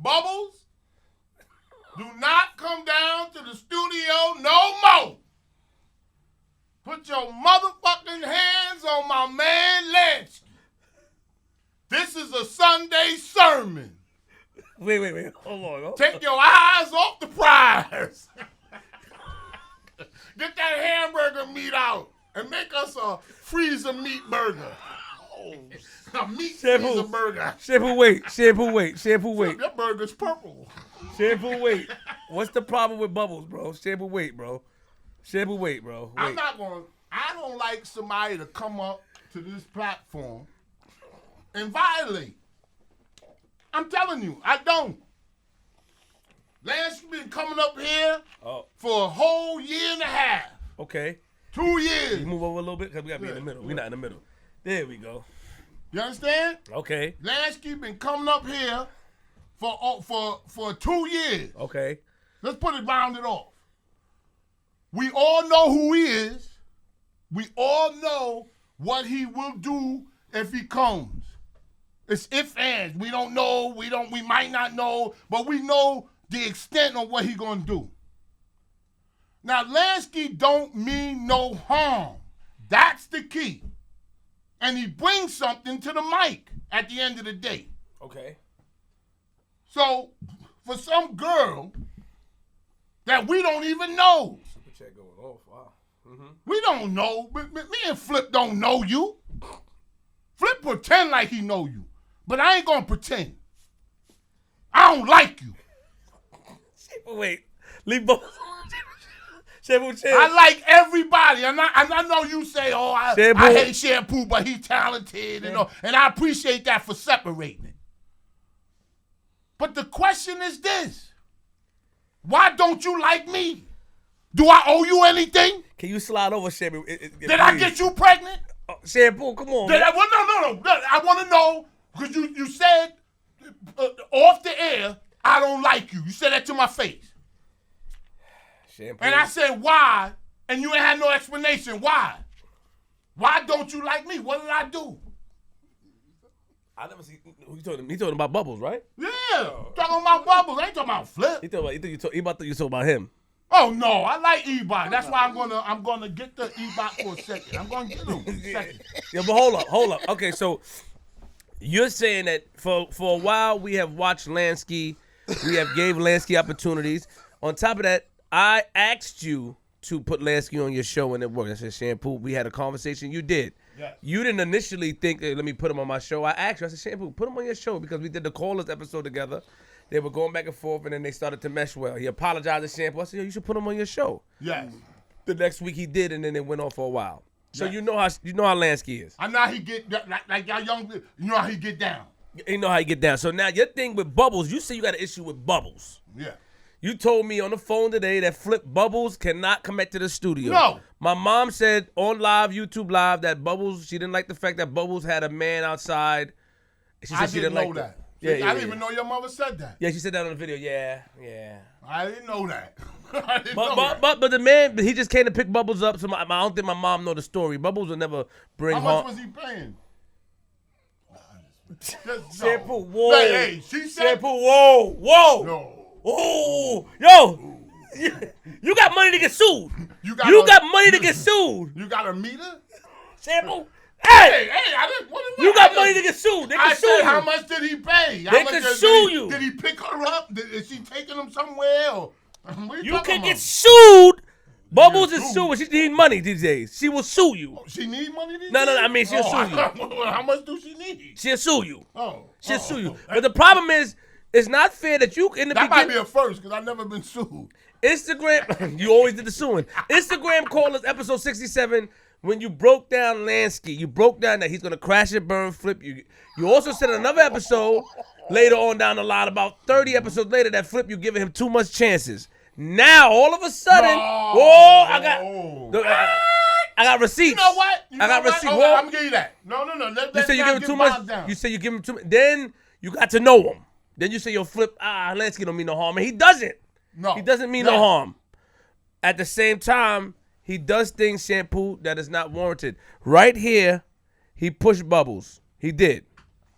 Bubbles, do not come down to the studio no more. Put your motherfucking hands on my man Lansky. This is a Sunday sermon. Wait. Hold on. Take your eyes off the prize. Get that hamburger meat out and make us a freezer meat burger. A meat freezer burger. Shampoo, wait. Your burger's purple. Shampoo, wait. What's the problem with Bubbles, bro? Shampoo, wait, bro. Wait. I don't like somebody to come up to this platform and violate. I'm telling you, I don't. Lance been coming up here for a whole year and a half. Okay. 2 years. You move over a little bit because we got to be in the middle. We're not in the middle. There we go. You understand? Okay. Lansky been coming up here for 2 years. Okay. Let's put it rounded off. We all know who he is. We all know what he will do if he comes. It's if ands. We don't know. We might not know, but we know the extent of what he gonna do. Now, Lansky don't mean no harm. That's the key. And he brings something to the mic at the end of the day. Okay. So, for some girl that we don't even know. Super chat going off. Wow. Mm-hmm. We don't know. Me and Flip don't know you. Flip pretend like he know you. But I ain't gonna pretend. I don't like you. Wait. Leave both. I like everybody. And I know you say, I hate Shampoo, but he's talented and I appreciate that for separating it. But the question is this. Why don't you like me? Do I owe you anything? Can you slide over, Shampoo? Did I get you pregnant? Shampoo, come on. No. I want to know, because you said off the air, I don't like you. You said that to my face. Shampoo. And I said, why? And you ain't had no explanation. Why? Why don't you like me? What did I do? I never see. He talking about Bubbles, right? Yeah. Talking about Bubbles. I ain't talking about Flip. He talking about him. Oh no, I like Ebot. That's why I'm gonna get the Ebot for a second. I'm gonna get him for a second. Yeah, but hold up. Okay, so you're saying that for a while we have watched Lansky, we have gave Lansky opportunities. On top of that, I asked you to put Lansky on your show and it worked. I said, Shampoo, we had a conversation. You did. Yes. You didn't initially think, let me put him on my show. I asked you, I said, Shampoo, put him on your show because we did the Callers episode together. They were going back and forth, and then they started to mesh well. He apologized to Shampoo. I said, you should put him on your show. Yes. The next week he did, and then it went on for a while. So yes. you know how Lansky is. I know how he get like y'all young. You know how he get down. You know how he get down. So now your thing with Bubbles, you say you got an issue with Bubbles. Yeah. You told me on the phone today that Flip Bubbles cannot come back to the studio. No. My mom said on YouTube live, that Bubbles, she didn't like the fact that Bubbles had a man outside. She said she didn't know that. Yeah, I didn't even know your mother said that. Yeah, she said that on the video. Yeah. I didn't know that. But the man, he just came to pick Bubbles up. So I don't think my mom know the story. Bubbles will never bring How much was he paying? Shampoo, whoa. Hey, she said. Shampoo, whoa. No. Oh, yo. You got money to get sued. You got money to get sued. You got a meter? Shampoo. Hey, I didn't. You got money to get sued. They can sue you. How much did he pay? They can sue you. Did he pick her up? Is she taking him somewhere? Or, you can get sued. Bubbles is suing. She need money these days. She will sue you. Oh, she need money these days? No. I mean, she'll sue you. How much do she need? She'll sue you. She'll sue you. Okay. But the problem is, it's not fair that you in the beginning. That might be a first because I've never been sued. Instagram, you always did the suing. Instagram Callers episode 67. When you broke down Lansky, you broke down that he's going to crash and burn, Flip. You also said in another episode later on down the line, about 30 episodes later, that Flip, you giving him too much chances. Now, all of a sudden, I got receipts. You know what? I got receipts. Okay, I'm going to give you that. No. You say you give him too much. Down. You say you give him too much. Then you got to know him. Then you say, yo, Flip, Lansky don't mean no harm. And he doesn't. No. He doesn't mean no harm. At the same time, he does things, Shampoo, that is not warranted. Right here, he pushed Bubbles. He did.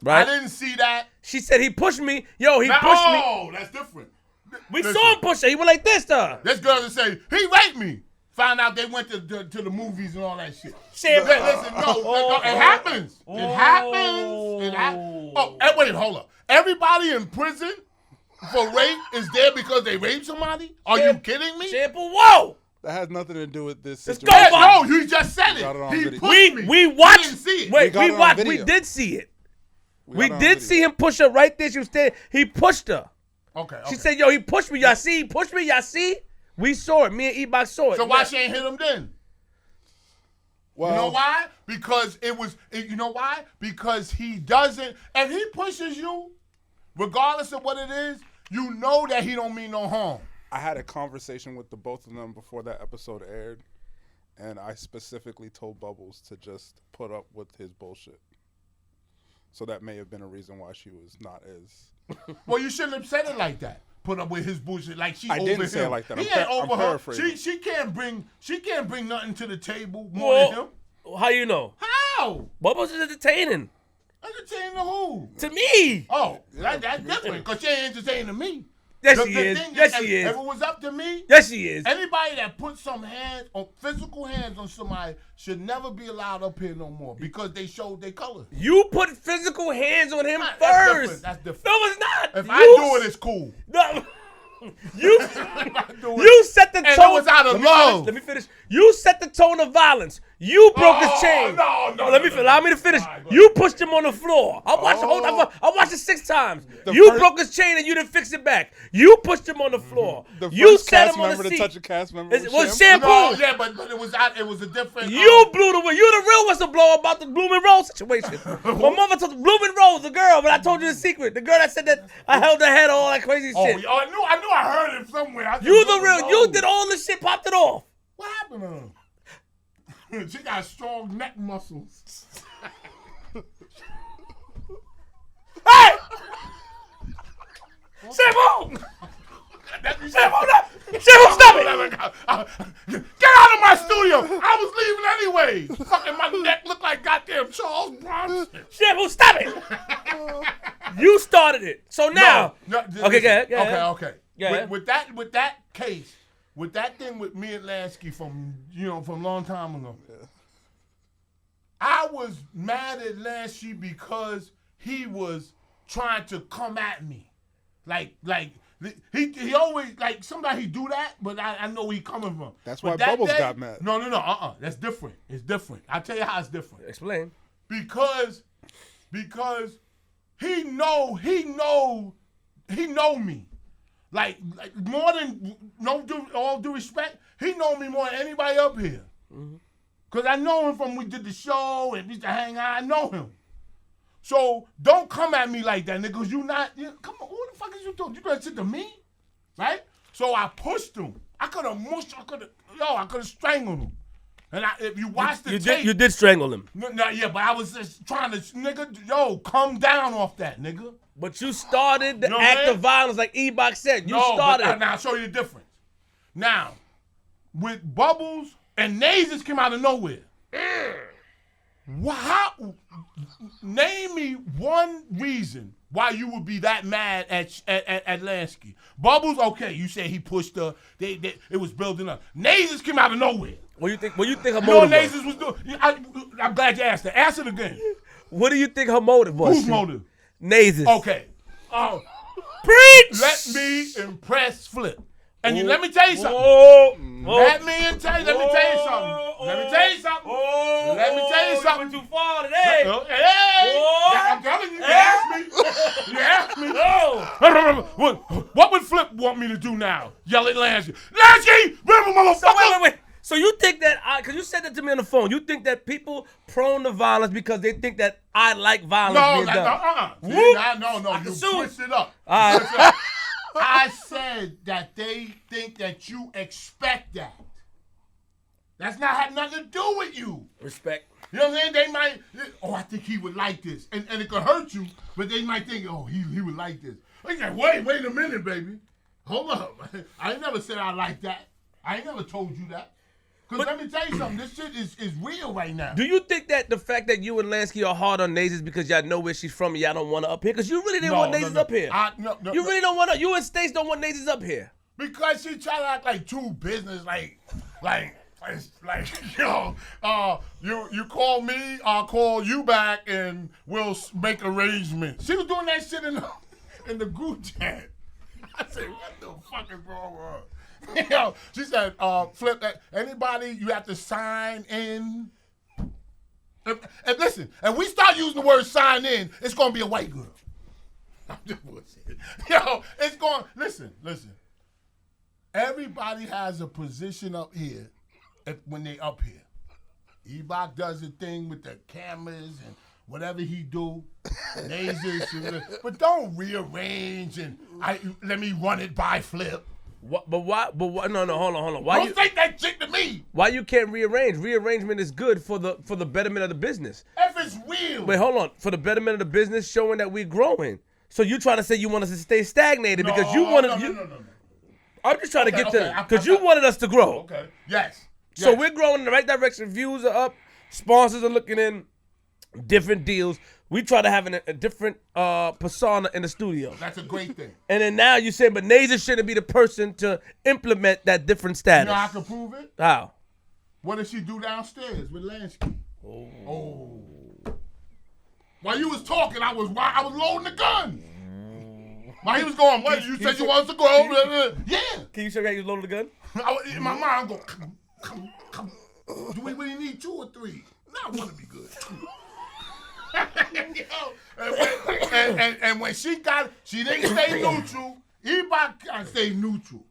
Right? I didn't see that. She said he pushed me. Yo, he pushed me. Oh, that's different. We saw him push her. He went like this to her. This girl that say he raped me. Found out they went to the movies and all that shit. Shampoo. Listen, no, it happens. It happens. Oh, wait, hold up. Everybody in prison for rape is there because they raped somebody? Are you kidding me? Shampoo, whoa! That has nothing to do with this Let's situation. go, No, you just said got it on it. He video. pushed me. We watched. We didn't see it. Wait, got we it on watched. We video. did see it. We got it on did video. see him push her right there. She was standing. He pushed her. Okay. She said, "Yo, he pushed me. Y'all see? He pushed me. Y'all see?" We saw it. Me and E-Box saw it. So why she ain't hit him then? Well, You know why? Because you know why? Because he doesn't, if he pushes you, regardless of what it is, you know that he don't mean no harm. I had a conversation with the both of them before that episode aired, and I specifically told Bubbles to just put up with his bullshit. So that may have been a reason why she was not as... Well, you shouldn't have said it like that. Put up with his bullshit like she I over didn't him. say it like that. He I'm ain't over her. paraphrasing. She can't bring nothing to the table more than him. How you know? How? Bubbles is entertaining. Entertaining to who? To me. Oh, that's different because she ain't entertaining to me. Yes, The she thing is. Yes, she is. If it was up to me, Yes, she is. anybody that puts some hands on physical hands on somebody should never be allowed up here no more because they showed their colors. You put physical hands on him That's first. different. That's different. No, it's not. If I do it, it's cool. No. You I do it. you set the And it tone. was out of Let me love. finish, let me finish. You set the tone of violence. You broke his chain. No. Allow me to finish. All right, go You ahead. pushed him on the floor. I watched the whole time. I watched it 6 times. The You first- broke his chain and you didn't fix it back. You pushed him on the floor. The You first set cast him on member the to seat. touch a cast member It was was Shampoo. Shampoo. No, yeah, but it was out. It was a different. You blew the way. You the real whistleblower about the Blooming Rose situation. My mother told Blooming Rose, the girl, but I told you the secret. The girl that said that I held her head, all that crazy Oh, shit. I knew I heard it somewhere. I just You the didn't real. know. You did all this shit, popped it off. What happened to her? She got strong neck muscles. Hey! Shampoo! Shampoo, stop it! Get out of my studio! I was leaving anyway. Fucking my neck looked like goddamn Charles Bronson. Shampoo, stop it! You started it. So now. No, Okay, go ahead. Okay. Yeah. With that case, with that thing with me and Lansky from a long time ago, I was mad at Lansky because he was trying to come at me, like he always like sometimes he do that, but I know where he coming from. That's But why that Bubbles day- got mad. No, that's different. It's different. I'll tell you how it's different. Explain. Because he know me. Like more than all due respect, he know me more than anybody up here. Cause I know him from we did the show and we used to hang out. I know him. So don't come at me like that, nigga. Cause come on, what the fuck is you doing? You gonna sit to me, right? So I pushed him. I could have strangled him. And if you watch the tape, You did strangle him. no, yeah, but I was just trying to, come down off that, nigga. But you started the You know what act I'm saying? of violence like E-Box said. You No, started. but now I'll show you the difference. Now, with Bubbles and Nazes came out of nowhere. Name me one reason why you would be that mad at Lansky. Bubbles, okay, you said he pushed her. It was building up. Nazes came out of nowhere. What do you think her You know what motive was? Nazes was doing? I'm glad you asked that. Ask it again. What do you think her motive was? Whose motive? Nazes. Okay. Preach! Let me impress Flip. And let me tell you something. Let me tell you something. Let me tell you something. Let me tell you something. You went too far today. Hey! I'm telling you, you asked me. You asked me. What would Flip want me to do now? Yell at Lansky. Lansky! Remember, motherfucker! So wait. So you think that because you said that to me on the phone, you think that people prone to violence because they think that I like violence No, being done? no. You assume. twist it up. All right. I said that they think that you expect that. That's not have nothing to do with you. Respect. You know what I'm saying? They might, I think he would like this. And it could hurt you, but they might think, he would like this. Like, wait a minute, baby. Hold up. I ain't never said I like that. I ain't never told you that. Because let me tell you something. This shit is real right now. Do you think that the fact that you and Lansky are hard on Naze is because y'all know where she's from and y'all don't want her up here? Because you really didn't want Naze up here. You really don't want her. You and Stace don't want Naze up here. Because she try to act like true business, like you call me, I'll call you back, and we'll make arrangements. She was doing that shit in the group chat. I said, what the fuck is wrong with her? She said, flip that. Anybody you have to sign in. And listen, and we start using the word sign in, it's gonna be a white girl. I'm just bullshit. It's going. Listen. Everybody has a position up here when they up here. Ebach does the thing with the cameras and whatever he do. But don't rearrange and let me run it by Flip. What, but why? No, hold on. Why don't say that shit to me. Why you can't rearrange? Rearrangement is good for the betterment of the business. If it's real. Wait, hold on. For the betterment of the business, showing that we're growing. So you trying to say you want us to stay stagnated because you wanted No. I'm just trying to get to because you wanted us to grow. Okay. Yes. So we're growing in the right direction. Views are up. Sponsors are looking in. Different deals. We try to have a different persona in the studio. That's a great thing. And then now you say, but Nazer shouldn't be the person to implement that different status. You know how I can prove it? How? What did she do downstairs with Lansky? Oh. While you was talking, I was loading the gun. While he was going, what? You said you wanted to go. Yeah. Can you show me how you loaded the gun? In my mind, I'm going, come. Do we really need 2 or 3? No, I want to be good. and when she didn't stay neutral. Ebach stayed neutral.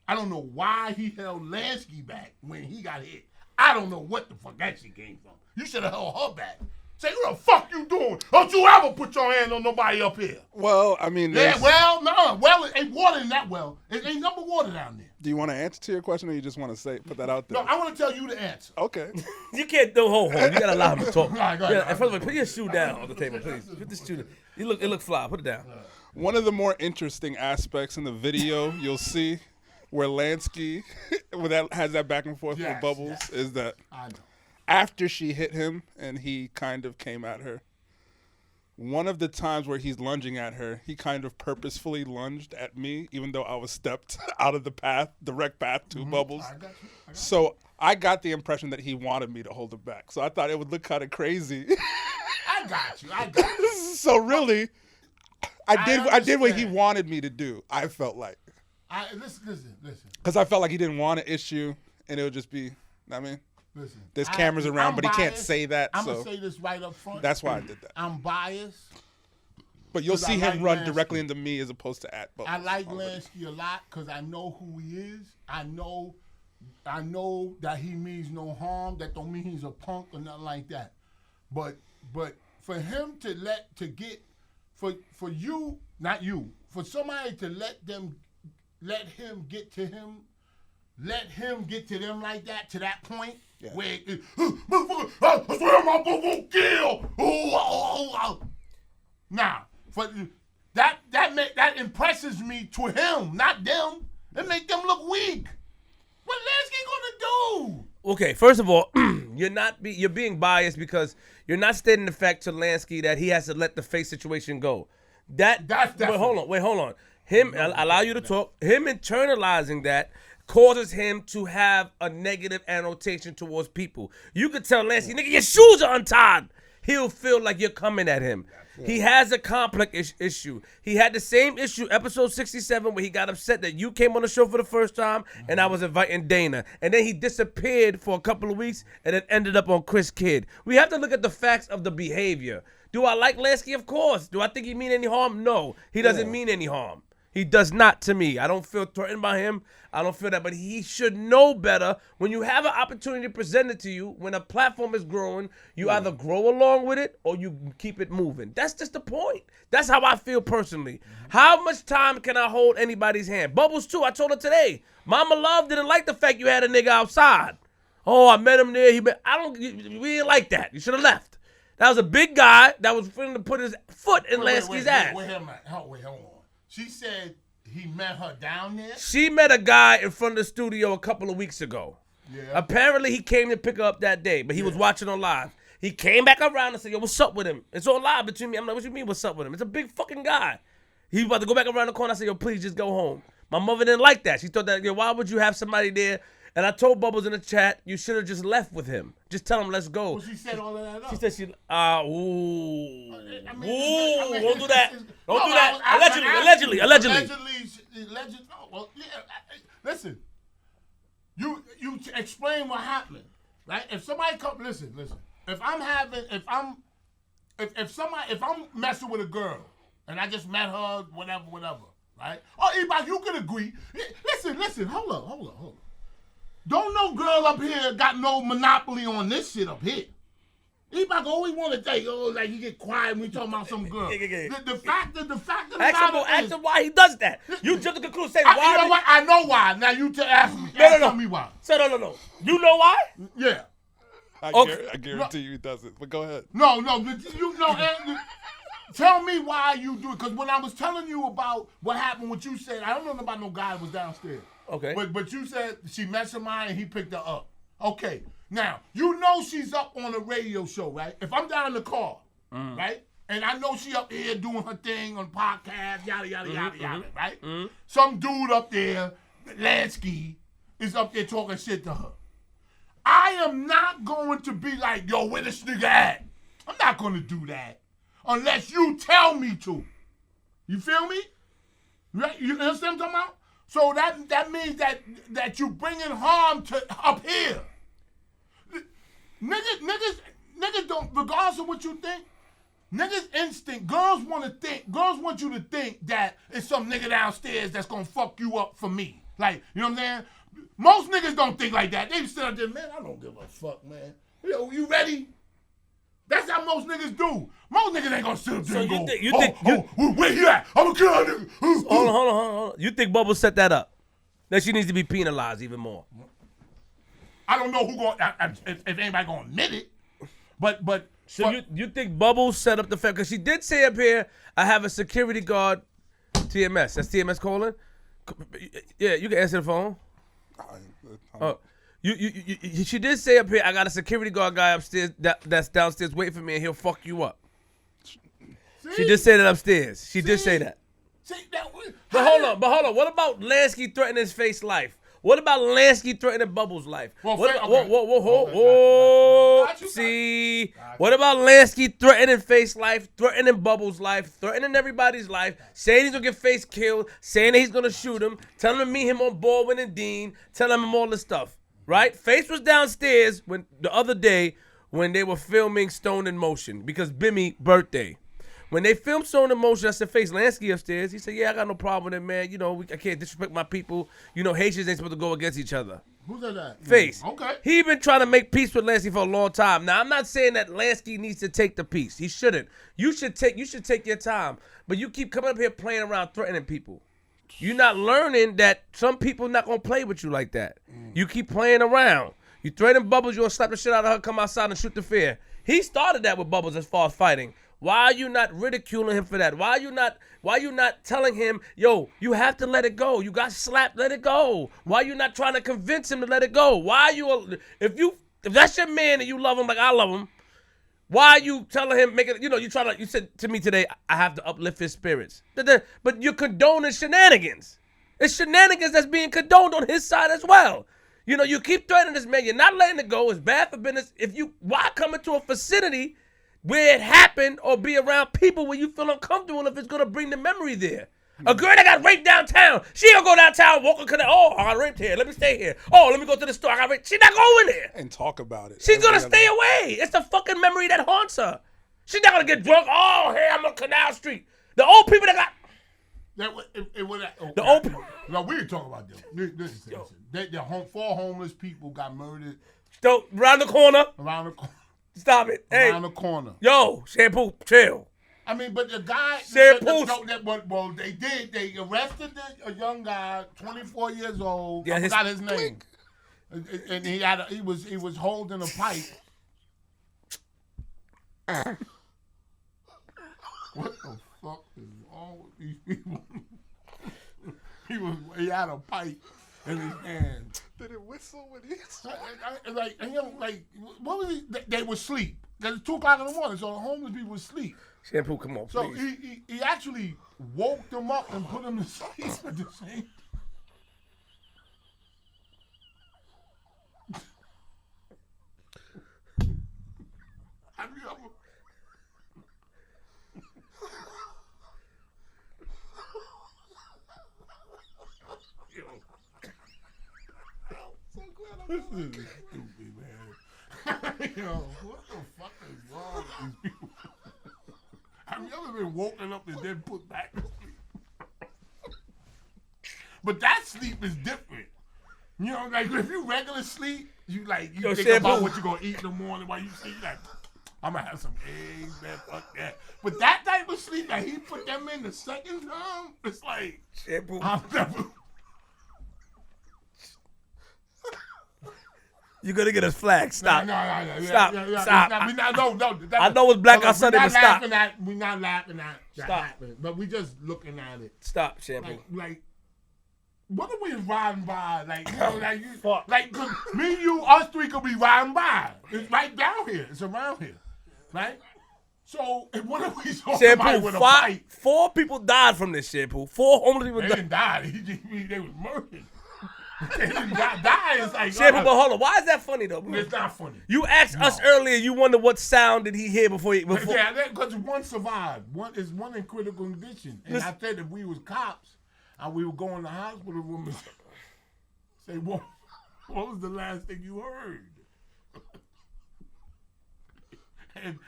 I don't know why he held Lansky back when he got hit. I don't know what the fuck that shit came from. You should have held her back. Say, what the fuck you doing? Don't you ever put your hand on nobody up here. Well, I mean, yeah, well, it ain't water in that well. It ain't number water down there. Do you want to answer to your question, or you just want to put that out there? No, I want to tell you the answer. Okay. You can't do hold. You gotta allow him to talk. Go ahead. First of all, put your shoe down on the table, please. Put this shoe. It look fly. Put it down. One of the more interesting aspects in the video you'll see where Lansky has that back and forth with Bubbles is that after she hit him and he kind of came at her, one of the times where he's lunging at her, he kind of purposefully lunged at me, even though I was stepped out of the direct path to Bubbles. So I got the impression that he wanted me to hold him back. So I thought it would look kind of crazy. I got you. So really, I did what he wanted me to do, I felt like. Listen. Because I felt like he didn't want an issue, and it would just be, listen, there's cameras around, but he can't say that. I'm going to say this right up front. That's why I did that. I'm biased. But you'll see him run directly into me as opposed to at Bubbles. I like Lansky a lot because I know who he is. I know that he means no harm. That don't mean he's a punk or nothing like that. But for him for you, not you, for somebody to let him get to them like that, to that point, where it, motherfucker, I swear my book will kill. Now, for that impresses me to him, not them. It make them look weak. What Lansky gonna do? Okay, first of all, you're being biased because you're not stating the fact to Lansky that he has to let the face situation go. That's definitely. Wait, hold on. Allow you to talk. Him internalizing that causes him to have a negative annotation towards people. You could tell Lansky, nigga, your shoes are untied. He'll feel like you're coming at him. He has a complex issue. He had the same issue, episode 67, where he got upset that you came on the show for the first time and I was inviting Dana. And then he disappeared for a couple of weeks and then ended up on Chris Kidd. We have to look at the facts of the behavior. Do I like Lansky? Of course. Do I think he mean any harm? No. He doesn't mean any harm. He does not to me. I don't feel threatened by him. I don't feel that. But he should know better. When you have an opportunity presented to you, when a platform is growing, you either grow along with it or you keep it moving. That's just the point. That's how I feel personally. How much time can I hold anybody's hand? Bubbles, too. I told her today. Mama Love didn't like the fact you had a nigga outside. Oh, I met him there. We didn't like that. You should have left. That was a big guy that was willing to put his foot in Lansky's ass. Wait, hold on. She said he met her down there? She met a guy in front of the studio a couple of weeks ago. Yeah. Apparently, he came to pick her up that day, but he was watching on live. He came back around and said, yo, what's up with him? It's on live between me. I'm like, what you mean, what's up with him? It's a big fucking guy. He was about to go back around the corner. I said, yo, please just go home. My mother didn't like that. She thought that, yo, why would you have somebody there? And I told Bubbles in the chat, you should have just left with him. Just tell him, let's go. Well, she said all of that up. She said don't do that. Don't No, do that. Allegedly. Oh, well, yeah. Listen, you explain what happened, right? If somebody come, listen. If I'm messing with a girl and I just met her, whatever, right? Or anybody, you can agree. Listen. Hold up. Don't no girl up here got no monopoly on this shit up here. Anybody always want to think, like you get quiet when we talking about some girl. The fact of the matter is, ask him why he does that. You jump to the conclusion. Say why? why? You know what? I know why. Now you ask me. Tell me why. So no. You know why? Yeah. I guarantee you he doesn't. But go ahead. No. Tell me why you do it. Because when I was telling you about what happened, what you said, I don't know about no guy that was downstairs. Okay. But you said she met somebody and he picked her up. Okay. Now, you know she's up on a radio show, right? If I'm down in the car, right? And I know she up here doing her thing on podcast, yada, right? Some dude up there, Lansky, is up there talking shit to her. I am not going to be like, yo, where this nigga at? I'm not going to do that unless you tell me to. You feel me? Right? You understand what I'm talking about? So that means that you bringing harm to up here. Niggas don't, regardless of what you think, niggas instinct, girls want you to think that it's some nigga downstairs that's gonna fuck you up for me. Like, you know what I'm saying? Most niggas don't think like that. They sit up there, man, I don't give a fuck, man. Yo, you ready? That's how most niggas do. Most niggas ain't gonna sit up there and go, where you at? I'm gonna kill that nigga. Hold on. You think Bubbles set that up? That she needs to be penalized even more? I don't know if anybody gonna admit it, but. So you think Bubbles set up the fact, because she did say up here, I have a security guard, TMS. That's TMS calling? Yeah, you can answer the phone. She did say up here, I got a security guard guy upstairs that's downstairs waiting for me and he'll fuck you up. See? She did say that upstairs. She did say that. But hold on. What about Lansky threatening his face life? What about Lansky threatening Bubbles' life? What about Lansky threatening Face life, threatening Bubbles' life, threatening everybody's life, saying he's gonna get Face killed, saying that he's gonna shoot him, telling him to meet him on Baldwin and Dean, telling him all this stuff, right? Face was downstairs the other day when they were filming Stone in Motion because Bimmy birthday. When they filmed Stone in Motion, I said, Face, Lansky upstairs. He said, yeah, I got no problem with it, man. You know, I can't disrespect my people. You know, Haitians ain't supposed to go against each other. Who said that? Face. Okay. He been trying to make peace with Lansky for a long time. Now, I'm not saying that Lansky needs to take the peace. He shouldn't. You should take your time. But you keep coming up here playing around, threatening people. You're not learning that some people not going to play with you like that. You keep playing around. You threaten Bubbles, you're going to slap the shit out of her, come outside and shoot the fair. He started that with Bubbles as far as fighting. Why are you not ridiculing him for that? Why are you not telling him, yo, you have to let it go. You got slapped, let it go. Why are you not trying to convince him to let it go? Why are you, if that's your man and you love him like I love him, why are you telling him, you said to me today, I have to uplift his spirits. But you're condoning shenanigans. It's shenanigans that's being condoned on his side as well. You know, you keep threatening this man. You're not letting it go. It's bad for business. Why come into a vicinity where it happened or be around people where you feel uncomfortable if it's going to bring the memory there? A girl that got raped downtown, she don't go downtown, walk a canal. Oh, I got raped here. Let me stay here. Oh, let me go to the store. I got raped. She's not going there. And talk about it. She's going to stay away. It's the fucking memory that haunts her. She's not going to get drunk. Oh, hey, I'm on Canal Street. The old people that got... old people... No, we ain't talking about them. Listen. Four homeless people got murdered. Around the corner. Stop it. Around the corner. Yo, Shampoo, chill. I mean, but the guy... Shampoo. Well, they did. They arrested a young guy, 24 years old. Yeah, I forgot his name. And he was holding a pipe. What the fuck is wrong with these people? He had a pipe in his hand. Did it whistle when he? What was he? They would sleep. Because it's 2 o'clock in the morning, so the homeless people would sleep. Shampoo, come on, So please. he actually woke them up and put them to sleep at the same time. Have you ever? This is stupid, man. Yo, what the fuck is wrong with these people? Have you ever been woken up and then put back to sleep? But that sleep is different. You know, like if you regular sleep, you think Shampoo. about what you're gonna eat in the morning while you sleep. Like, I'm gonna have some eggs, man. Fuck that. But that type of sleep, like he put them in the second time, it's like Shampoo. I'm never. You're gonna get us flagged. Stop. No. Stop. Stop. No. I know it's Blackout Sunday, but stop. We're not laughing at that Stop. happening, but we just looking at it. Stop, Shampoo. Like, what are we riding by? Like, you know, like, Fuck. like, 'cause me and you, us three could be riding by. It's right down here. It's around here, right? So, and what if we saw somebody Shampoo, with a fight? 4 people died from this, Shampoo. 4 homeless people They died. didn't die. They was murdered. They didn't die. It's like, Shampoo, but hold on. Why is that funny, though, bro? it's not funny. You asked us earlier, you wonder what sound did he hear before. Yeah, because one survived. One in critical condition. And I said if we was cops and we would go in the hospital room and say, what was the last thing you heard?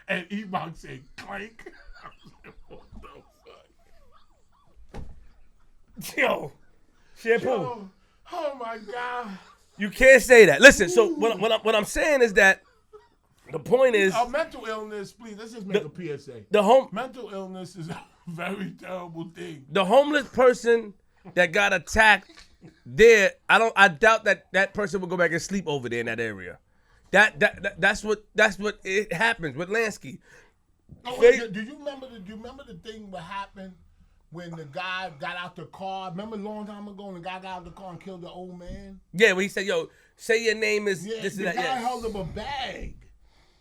and Ebon said, clank. I said, what the fuck? Yo, Shampoo. Oh my God. You can't say that. Listen, so what I'm saying is that the point is Mental illness, please, let's just make a PSA. Mental illness is a very terrible thing. The homeless person that got attacked there, I doubt that person will go back and sleep over there in that area. That's what it happens with Lansky. Do you remember the thing that happened when the guy got out the car? Remember a long time ago when the guy got out the car and killed the old man? Yeah, when he said, "Yo, say your name is Yeah, this the and that." guy Yeah. held up a bag.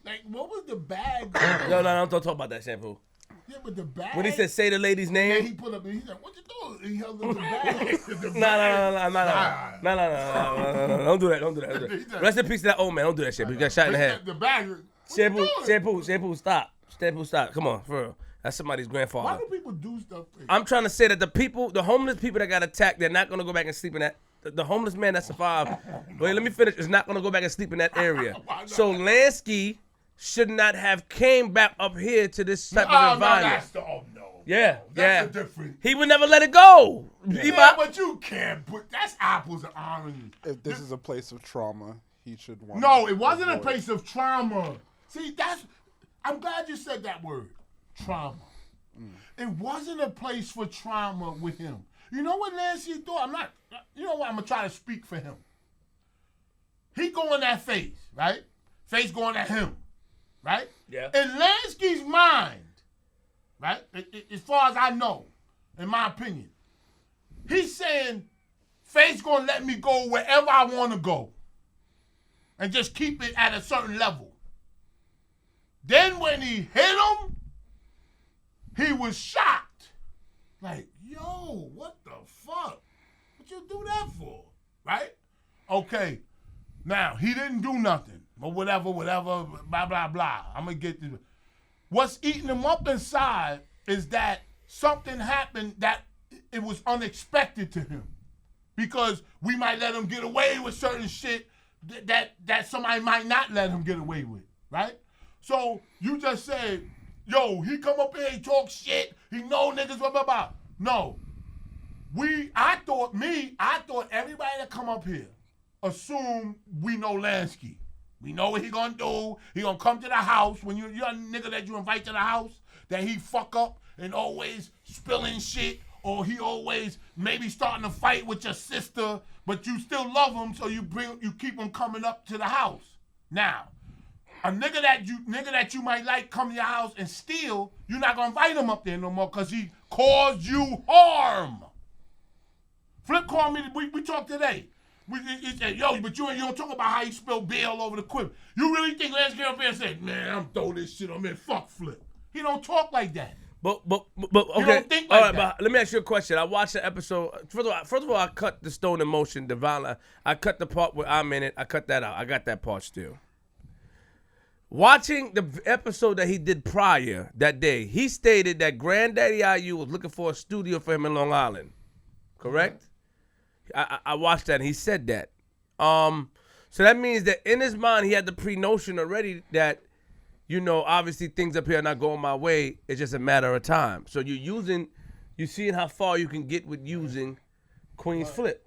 Like, what was the bag? No, don't talk about that, Shampoo. Yeah, but the bag. When he said, "Say the lady's and name," he put up and he said, "What you doing?" And he held up the bag. No. Don't do that. Rest in peace to that old man. Don't do that shit. He got shot in the head. The bag. What you doing? Shampoo, stop. Shampoo, stop. Come on, for real. That's somebody's Why grandfather. do people do stuff? I'm trying to say that the homeless people that got attacked, they're not gonna go back and sleep in that. The homeless man that survived. Wait, let me finish. Is not gonna go back and sleep in that area. So Lansky should not have came back up here to this type of environment. Yeah. That's a different. He would never let it go. Yeah, but you can't put. That's apples and oranges. If this is a place of trauma, he should want. No, it wasn't a place of trauma. See, I'm glad you said that word, trauma. It wasn't a place for trauma with him. You know what Nancy thought? You know what? I'm gonna try to speak for him. He going at Face, right? Face going at him, right? Yeah. In Lansky's mind, right? As far as I know, in my opinion, he's saying Face gonna let me go wherever I want to go, and just keep it at a certain level. Then when he hit him, he was shocked. Like, yo, what the fuck? What you do that for? Right? Okay. Now, he didn't do nothing. Or whatever, blah, blah, blah. I'm going to get this. What's eating him up inside is that something happened that it was unexpected to him. Because we might let him get away with certain shit that somebody might not let him get away with. Right? So, you just said, yo, he come up here, he talk shit, he know niggas, blah, blah, blah. No. I thought everybody that come up here assume we know Lansky. We know what he gonna do. He gonna come to the house. When you're a nigga that you invite to the house, that he fuck up and always spilling shit, or he always maybe starting a fight with your sister, but you still love him, so you keep him coming up to the house. Now, a nigga that you might like come to your house and steal, you're not gonna invite him up there no more because he caused you harm. Flip called me, we talked today. He said, yo, but you don't talk about how he spilled beer all over the equipment. You really think Lance get up there and say, man, I'm throwing this shit on me, fuck Flip. He don't talk like that. But okay. don't think All like right, that. but let me ask you a question. I watched the episode. First of all, I cut the Stone in Motion, the violence. I cut the part where I'm in it. I cut that out. I got that part still. Watching the episode that he did prior that day, he stated that Granddaddy IU was looking for a studio for him in Long Island. Correct? I watched that and he said that. So that means that in his mind he had the pre-notion already that, you know, obviously things up here are not going my way. It's just a matter of time. So you're seeing how far you can get with using Queen's Flip.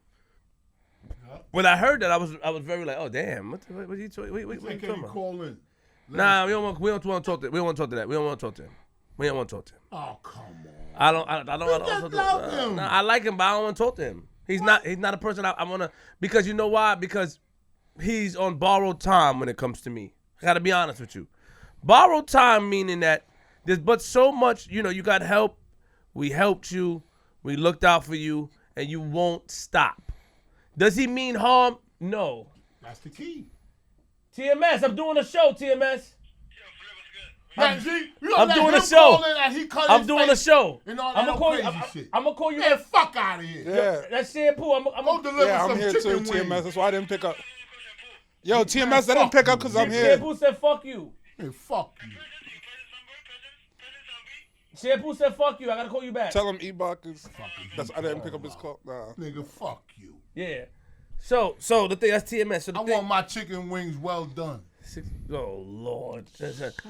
When I heard that, I was very like, oh damn, what you talking about? Call in. Nah, we don't want to talk to that. We don't want to talk to that. We don't want to talk to him. We don't want to talk to him. Oh, come on. I don't want to talk to him. Nah, I like him, but I don't want to talk to him. He's not a person I want to, because you know why? Because he's on borrowed time when it comes to me. I got to be honest with you. Borrowed time meaning that there's but so much, you know, you got help. We helped you. We looked out for you, and you won't stop. Does he mean harm? No. That's the key. TMS, I'm doing a show, TMS. I'm doing a show. I'm doing a show. And all I'm that gonna crazy shit. I'm gonna call you. Man, fuck out of here. Yeah. That's Shampoo. I'm Go deliver Yeah, some I'm here too, chicken TMS. wings. That's why I didn't pick up. Yo, TMS, I didn't pick up because I'm here. Shampoo said fuck you. Hey, fuck you. Shampoo said fuck you. I gotta call you back. Tell him E-Bach is. I didn't pick up his call. Nah. Nigga, fuck you. Yeah. So the thing, that's TMS. So I want my chicken wings well done. Oh Lord.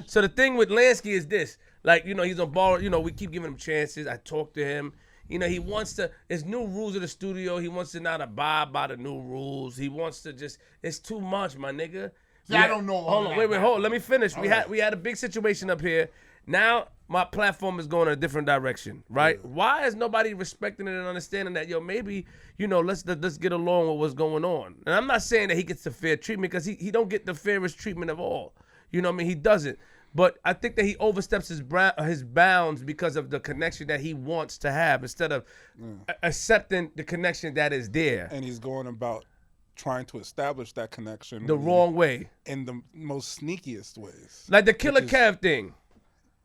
So the thing with Lansky is this. Like, you know, he's on borrow. You know, we keep giving him chances. I talk to him. You know, he wants to. There's new rules of the studio. He wants to not abide by the new rules. He wants to just. It's too much, my nigga. See, I don't know all Hold on, that. wait. Hold on. Let me finish. All We had a big situation up here. Now my platform is going in a different direction, right? Yeah. Why is nobody respecting it and understanding that, yo, maybe, you know, let's get along with what's going on? And I'm not saying that he gets the fair treatment, because he don't get the fairest treatment of all. You know what I mean? He doesn't. But I think that he oversteps his bounds because of the connection that he wants to have, instead of accepting the connection that is there. And he's going about trying to establish that connection the wrong way, in the most sneakiest ways. Like the Killer Kev thing.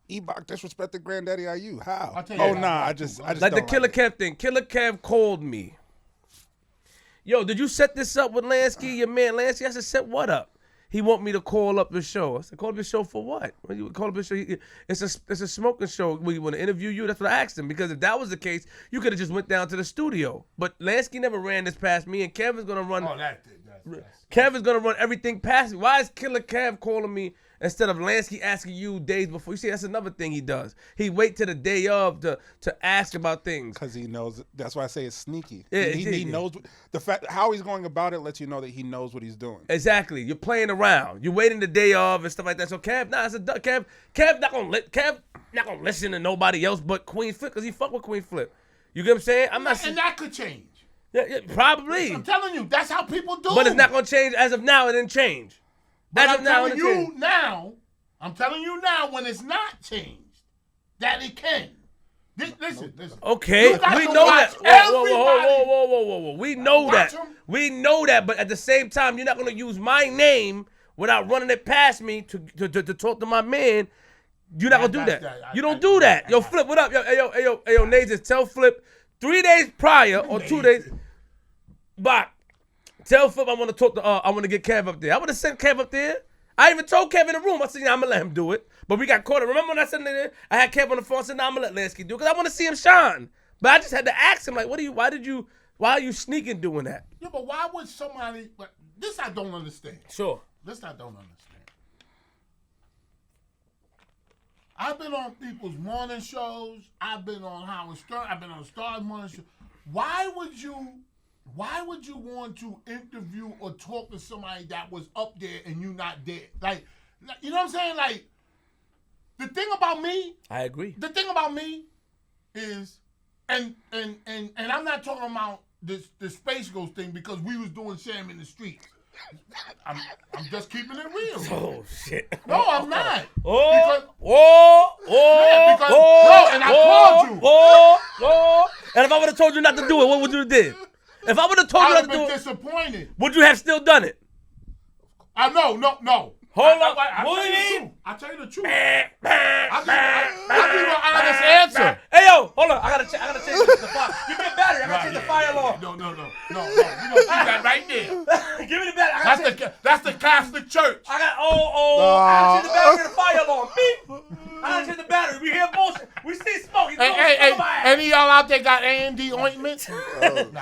E-Bach disrespected Granddaddy IU. How? Oh, nah, I just like don't the Killer Kev thing. Killer Kev called me. Yo, did you set this up with Lansky, your man Lansky? I said, set what up? He want me to call up the show. I said, call up the show for what? When you call up the show, it's a smoking show. We want to interview you. That's what I asked him, because if that was the case, you could have just went down to the studio. But Lansky never ran this past me, and Kevin's gonna run. Oh, Kevin's gonna run everything past me. Why is Killer Kev calling me instead of Lansky asking you days before? You see, that's another thing he does. He wait to the day of to ask about things. Because he knows. That's why I say it's sneaky. Yeah, he knows the fact. How he's going about it lets you know that he knows what he's doing. Exactly. You're playing around. You're waiting the day of and stuff like that. So Kev, Kev not gonna listen to nobody else but Queen Flip, because he fuck with Queen Flip. You get what I'm saying? I'm not. And that could change. Yeah, probably. I'm telling you, that's how people do. But it's not gonna change as of now. It didn't change. But I'm telling you now, when it's not changed, that it can. Listen. Okay, we know that. Whoa. We know that. We know that. But at the same time, you're not gonna use my name without running it past me to talk to my man. You're not gonna do that. You don't do that. Yo, Flip, what up? Yo, Nazis, tell Flip 3 days prior or 2 days. Bach, tell Flip I want to talk to. I want to get Kev up there. I would have sent Kev up there. I even told Kev in the room. I said, I'm gonna let him do it. But we got caught. Remember when I said that? I had Kev on the phone. I said, I'm gonna let Lansky do it, because I want to see him shine. But I just had to ask him, like, why are you sneaking doing that? Yeah, but why would somebody? This I don't understand. Sure. This I don't understand. I've been on people's morning shows. I've been on Howard Stern. I've been on Star's morning show. Why would you want to interview or talk to somebody that was up there and you not there? Like, you know what I'm saying? Like, the thing about me. I agree. The thing about me is, and I'm not talking about the Space Ghost thing, because we was doing Sam in the streets. I'm just keeping it real. Oh shit. No, I'm not. And I called you. And if I would have told you not to do it, what would you have did? If I would have told I you would not to have do been it, disappointed. would you have still done it? I know, no. Hold up. I What tell do you you the mean? truth. I tell you the truth. I give you an honest answer. Hey yo, hold on. I gotta change the fire. Give me the battery. I gotta change the fire alarm. No. You gonna keep that right there. Give me the battery. That's the Catholic Church. I gotta change the battery in the fire alarm. Beep. I gotta change the battery. We hear bullshit. We see smoke. He's blowing smoke on my ass. Any of y'all out there got A&D ointment?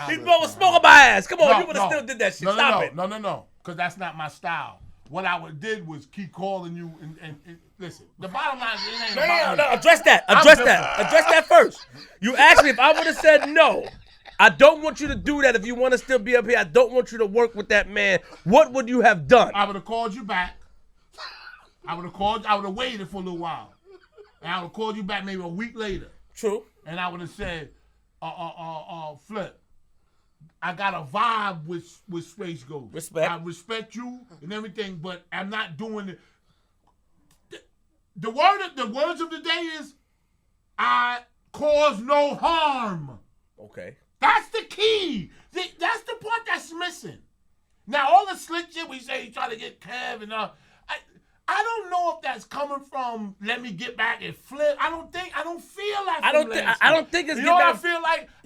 He's blowing smoke on my ass. Come on, you would have still did that shit. Stop it. No. Because that's not my style. What I did was keep calling you and listen. The bottom line is it ain't about me. No. Address that first. You asked me if I would have said no. I don't want you to do that. If you want to still be up here, I don't want you to work with that man. What would you have done? I would have called you back. I would have waited for a little while. And I would have called you back maybe a week later. True. And I would have said, Flip, I got a vibe with Space Ghost. Respect. I respect you and everything, but I'm not doing it. The words of the day is, I cause no harm. Okay. That's the key. That's the part that's missing. Now, all the slick shit we say, you try to get Kev and I don't know if that's coming from let me get back and flip. I don't feel like I don't think it's you know what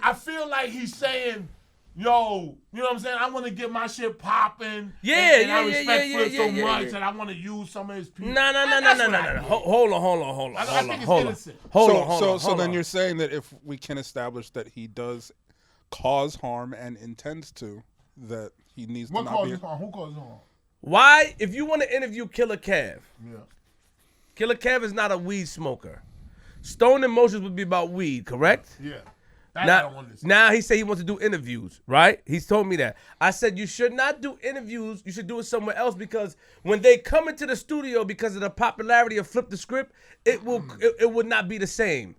I feel like he's saying, yo, you know what I'm saying? I want to get my shit popping. And I respect Flip so much that I want to use some of his people. No. Hold on. I think it's innocent. Hold on. So then you're saying that if we can establish that he does cause harm and intends to, that he needs to not be. Who causes harm? Why? If you want to interview Killer Kev, Yeah. Killer Kev is not a weed smoker. Stone Emotions would be about weed, correct? Yeah. I don't want to say. Now he said he wants to do interviews, right? He's told me that. I said you should not do interviews. You should do it somewhere else because when they come into the studio because of the popularity of Flip the Script, it would not be the same.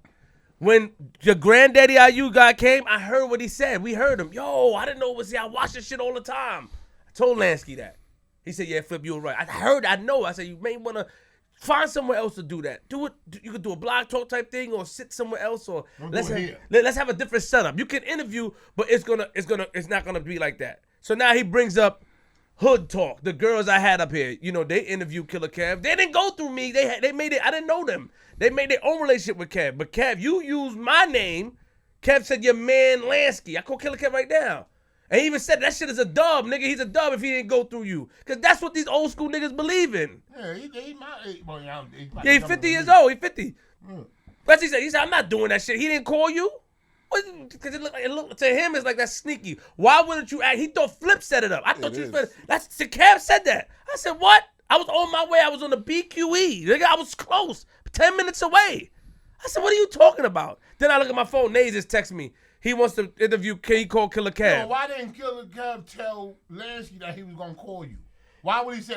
When your granddaddy IU guy came, I heard what he said. We heard him. Yo, I didn't know it was here. I watch this shit all the time. I told Lansky that. He said, yeah, Flip, you were right. I know. I said, you may want to find somewhere else to do that. Do it. You could do a blog talk type thing or sit somewhere else or let's have a different setup. You can interview, but it's not gonna be like that. So now he brings up hood talk. The girls I had up here, you know, they interviewed Killer Kev. They didn't go through me. They made it. I didn't know them. They made their own relationship with Kev. But Kev, you used my name. Kev said your man Lansky. I call Killer Kev right now. And he even said that shit is a dub, nigga. He's a dub if he didn't go through you. Because that's what these old school niggas believe in. Yeah, he my age. Well, He's 50 years old. He's 50. Yeah. That's what he said. He said, I'm not doing that shit. He didn't call you? Because it looked to him, it's like that's sneaky. Why wouldn't you act? He thought Flip set it up. I thought that's the Kev said that. I said, what? I was on my way. I was on the BQE. Nigga, I was close. 10 minutes away. I said, what are you talking about? Then I look at my phone. Nays just text me. He wants to interview. Can he call Killer Kev? No, why didn't Killer Kev tell Lansky that he was gonna call you? Why would he say,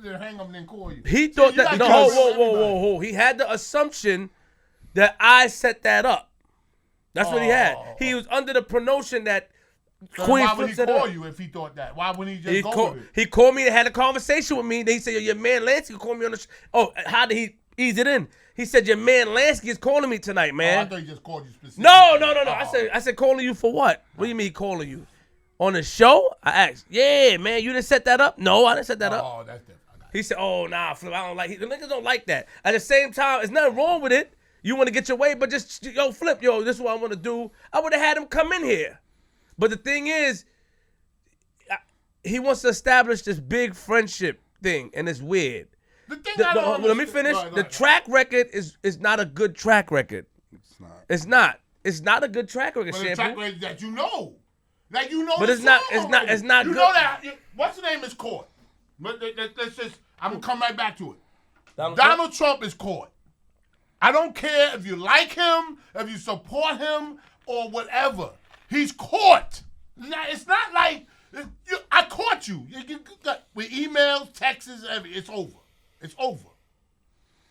then hang up and then call you? He thought that. No, whoa. He had the assumption that I set that up. That's what he had. He was under the pronotion that So Queen why would Flip he set call it up. you if he thought that? Why wouldn't he just go with it? He called me and had a conversation with me. Then he said, yo, your man Lansky called me on the how did he ease it in? He said, your man Lansky is calling me tonight, man. I thought he just called you specifically. No. I said calling you for what? What do you mean calling you? On the show? I asked, yeah, man, you didn't set that up? No, I didn't set that up. Oh, that's different. He said, oh, nah, Flip, I don't like the niggas don't like that. At the same time, there's nothing wrong with it. You want to get your way, but just, Flip, this is what I want to do. I would have had him come in here. But the thing is, he wants to establish this big friendship thing, and it's weird. The thing I don't let me finish. The track record is not a good track record. It's not. It's not a good track record, But Shampoo. the track record that you know. Like, you know. But it's not good. You know that. What's the name is caught. But let's just, I'm going to come right back to it. Donald Trump is caught. I don't care if you like him, if you support him, or whatever. He's caught. It's not like, I caught you. With emails, texts, everything. It's over. It's over.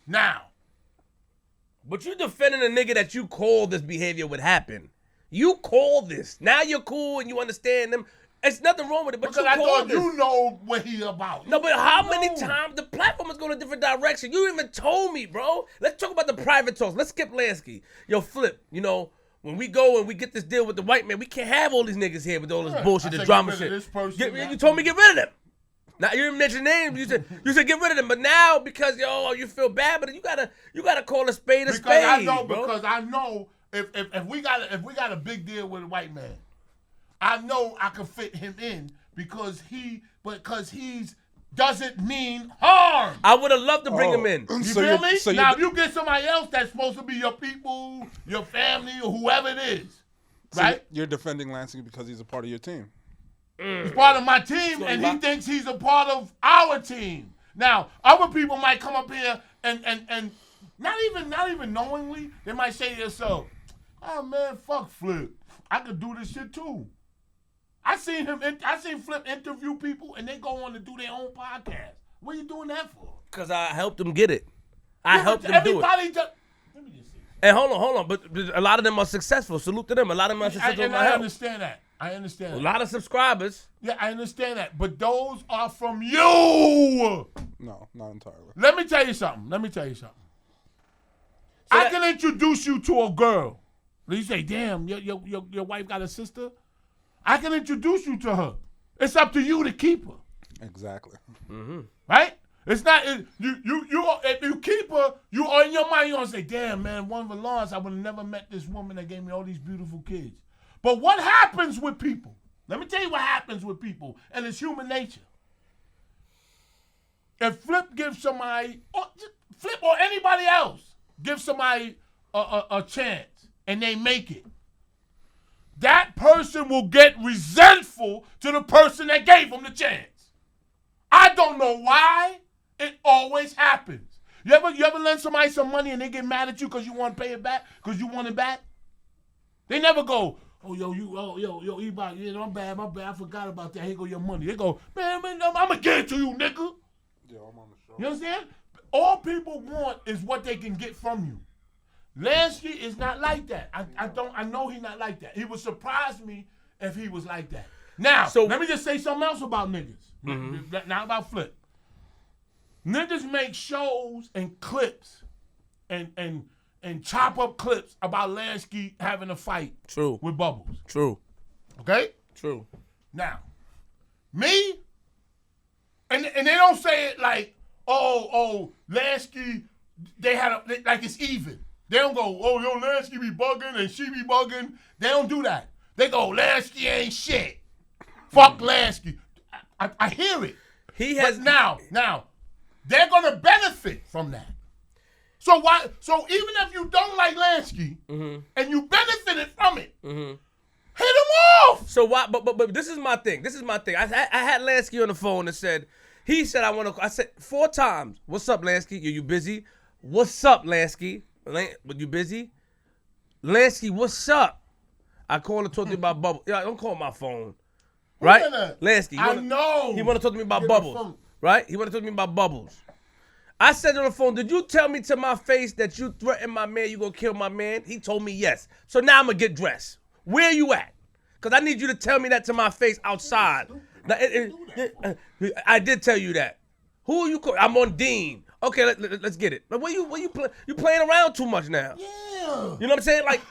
Now. But you're defending a nigga that you called this behavior would happen. You called this. Now you're cool and you understand them. There's nothing wrong with it, but because you I called thought this. you know what he about. No, but how many times the platform is going a different direction? You even told me, bro. Let's talk about the private talks. Let's skip Lansky. Yo, Flip, when we go and we get this deal with the white man, we can't have all these niggas here with all this bullshit, I this said, drama get rid of shit. this person, You told me get rid of them. Now you didn't mention names. You said get rid of them. But now because you feel bad, but you gotta call a spade a spade. Because I know if we got a big deal with a white man, I know I can fit him in because he's doesn't mean harm. I would have loved to bring him in. You feel me? Now if you get somebody else that's supposed to be your people, your family, or whoever it is, right? You're defending Lansky because he's a part of your team. He's part of my team, and he thinks he's a part of our team. Now, other people might come up here and not even knowingly, they might say to themselves, "Oh man, fuck Flip. I could do this shit too." I seen Flip interview people, and they go on to do their own podcast. What are you doing that for? Because I helped them get it. I helped them do it. Let me just see. And hold on. But a lot of them are successful. Salute to them. A lot of them are successful. I understand that. A lot of subscribers. Yeah, I understand that. But those are from you. No, not entirely. Let me tell you something. I can introduce you to a girl. You say, damn, your wife got a sister? I can introduce you to her. It's up to you to keep her. Exactly. Mm-hmm. Right? It's not if you keep her, you are in your mind, you're gonna say, damn man, one of Lawrence, I would have never met this woman that gave me all these beautiful kids. But what happens with people? Let me tell you what happens with people, and it's human nature. If Flip gives somebody, Flip or anybody else, gives somebody a chance and they make it, that person will get resentful to the person that gave them the chance. I don't know why. It always happens. You ever lend somebody some money and they get mad at you because you want to pay it back, because you want it back? They never go, yo, E-Bot, my bad, I forgot about that. Here go your money. They go, man, I'm going to get it to you, nigga. Yeah, I'm on the show. You understand? All people want is what they can get from you. Lansky is not like that. I know he's not like that. He would surprise me if he was like that. Now, let me just say something else about niggas. Mm-hmm. Not about Flip. Niggas make shows and clips and chop up clips about Lansky having a fight with Bubbles. True. Okay? True. Now, me, and they don't say it like, oh, Lansky, like it's even. They don't go, Lansky be bugging and she be bugging. They don't do that. They go, Lansky ain't shit. Fuck Lansky. I hear it. But now, they're gonna benefit from that. So even if you don't like Lansky and you benefited from it, hit him off. So why? But this is my thing. I had Lansky on the phone and said, he said I said 4 times. What's up, Lansky? You busy? What's up, Lansky? You busy? Lansky, what's up? I called and talked to you about Bubbles. Yeah, don't call my phone. Right? Lansky. I know. He want to talk to me about Bubbles. Right? He want to talk to me about Bubbles. I said on the phone, did you tell me to my face that you threatened my man, you gonna kill my man? He told me yes. So now I'm gonna get dressed. Where you at? Because I need you to tell me that to my face outside. Now, I did tell you that. Who are you calling? I'm on Dean. Okay, let's get it. Like, you playing around too much now. Yeah. You know what I'm saying? Like,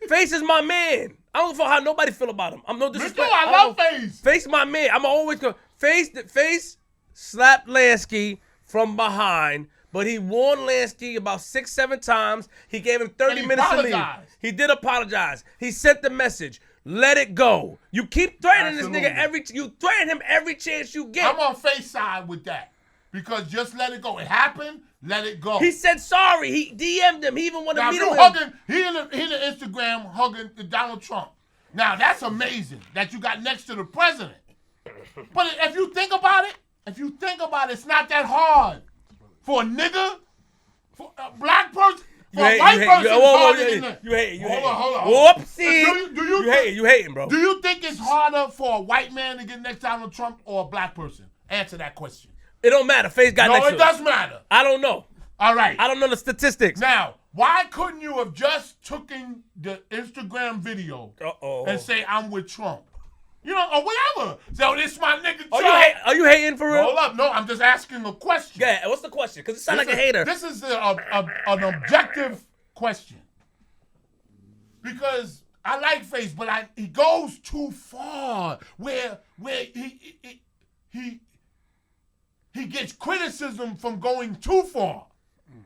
Face is my man. I don't know how nobody feel about him. I'm no disrespect. I love Face. Face my man. I'm always go. Face slapped Lansky from behind, but he warned Lansky about 6-7 times. He gave him 30 minutes to leave. He did apologize. He sent the message. Let it go. You keep threatening this nigga you threaten him every chance you get. I'm on Face side with that. Because just let it go. It happened, let it go. He said sorry. He DM'd him. He even wanted to meet him. He in the Instagram hugging Donald Trump. Now, that's amazing that you got next to the president. But if you think about it, it's not that hard. For a nigga, for a black person, for a white person, you hate. Hold on. Whoopsie. You hating, bro. Do you think it's harder for a white man to get next to Donald Trump or a black person? Answer that question. It don't matter. Face got next to him. No, it does matter. I don't know. All right. I don't know the statistics. Now, why couldn't you have just taken the Instagram video and say, I'm with Trump? You know, or whatever. So this my nigga Trump. Are you hating for real? Hold up. No, I'm just asking a question. Yeah, what's the question? Because it sounds like a hater. This is an objective question. Because I like Face, but he goes too far. Where he gets criticism from going too far,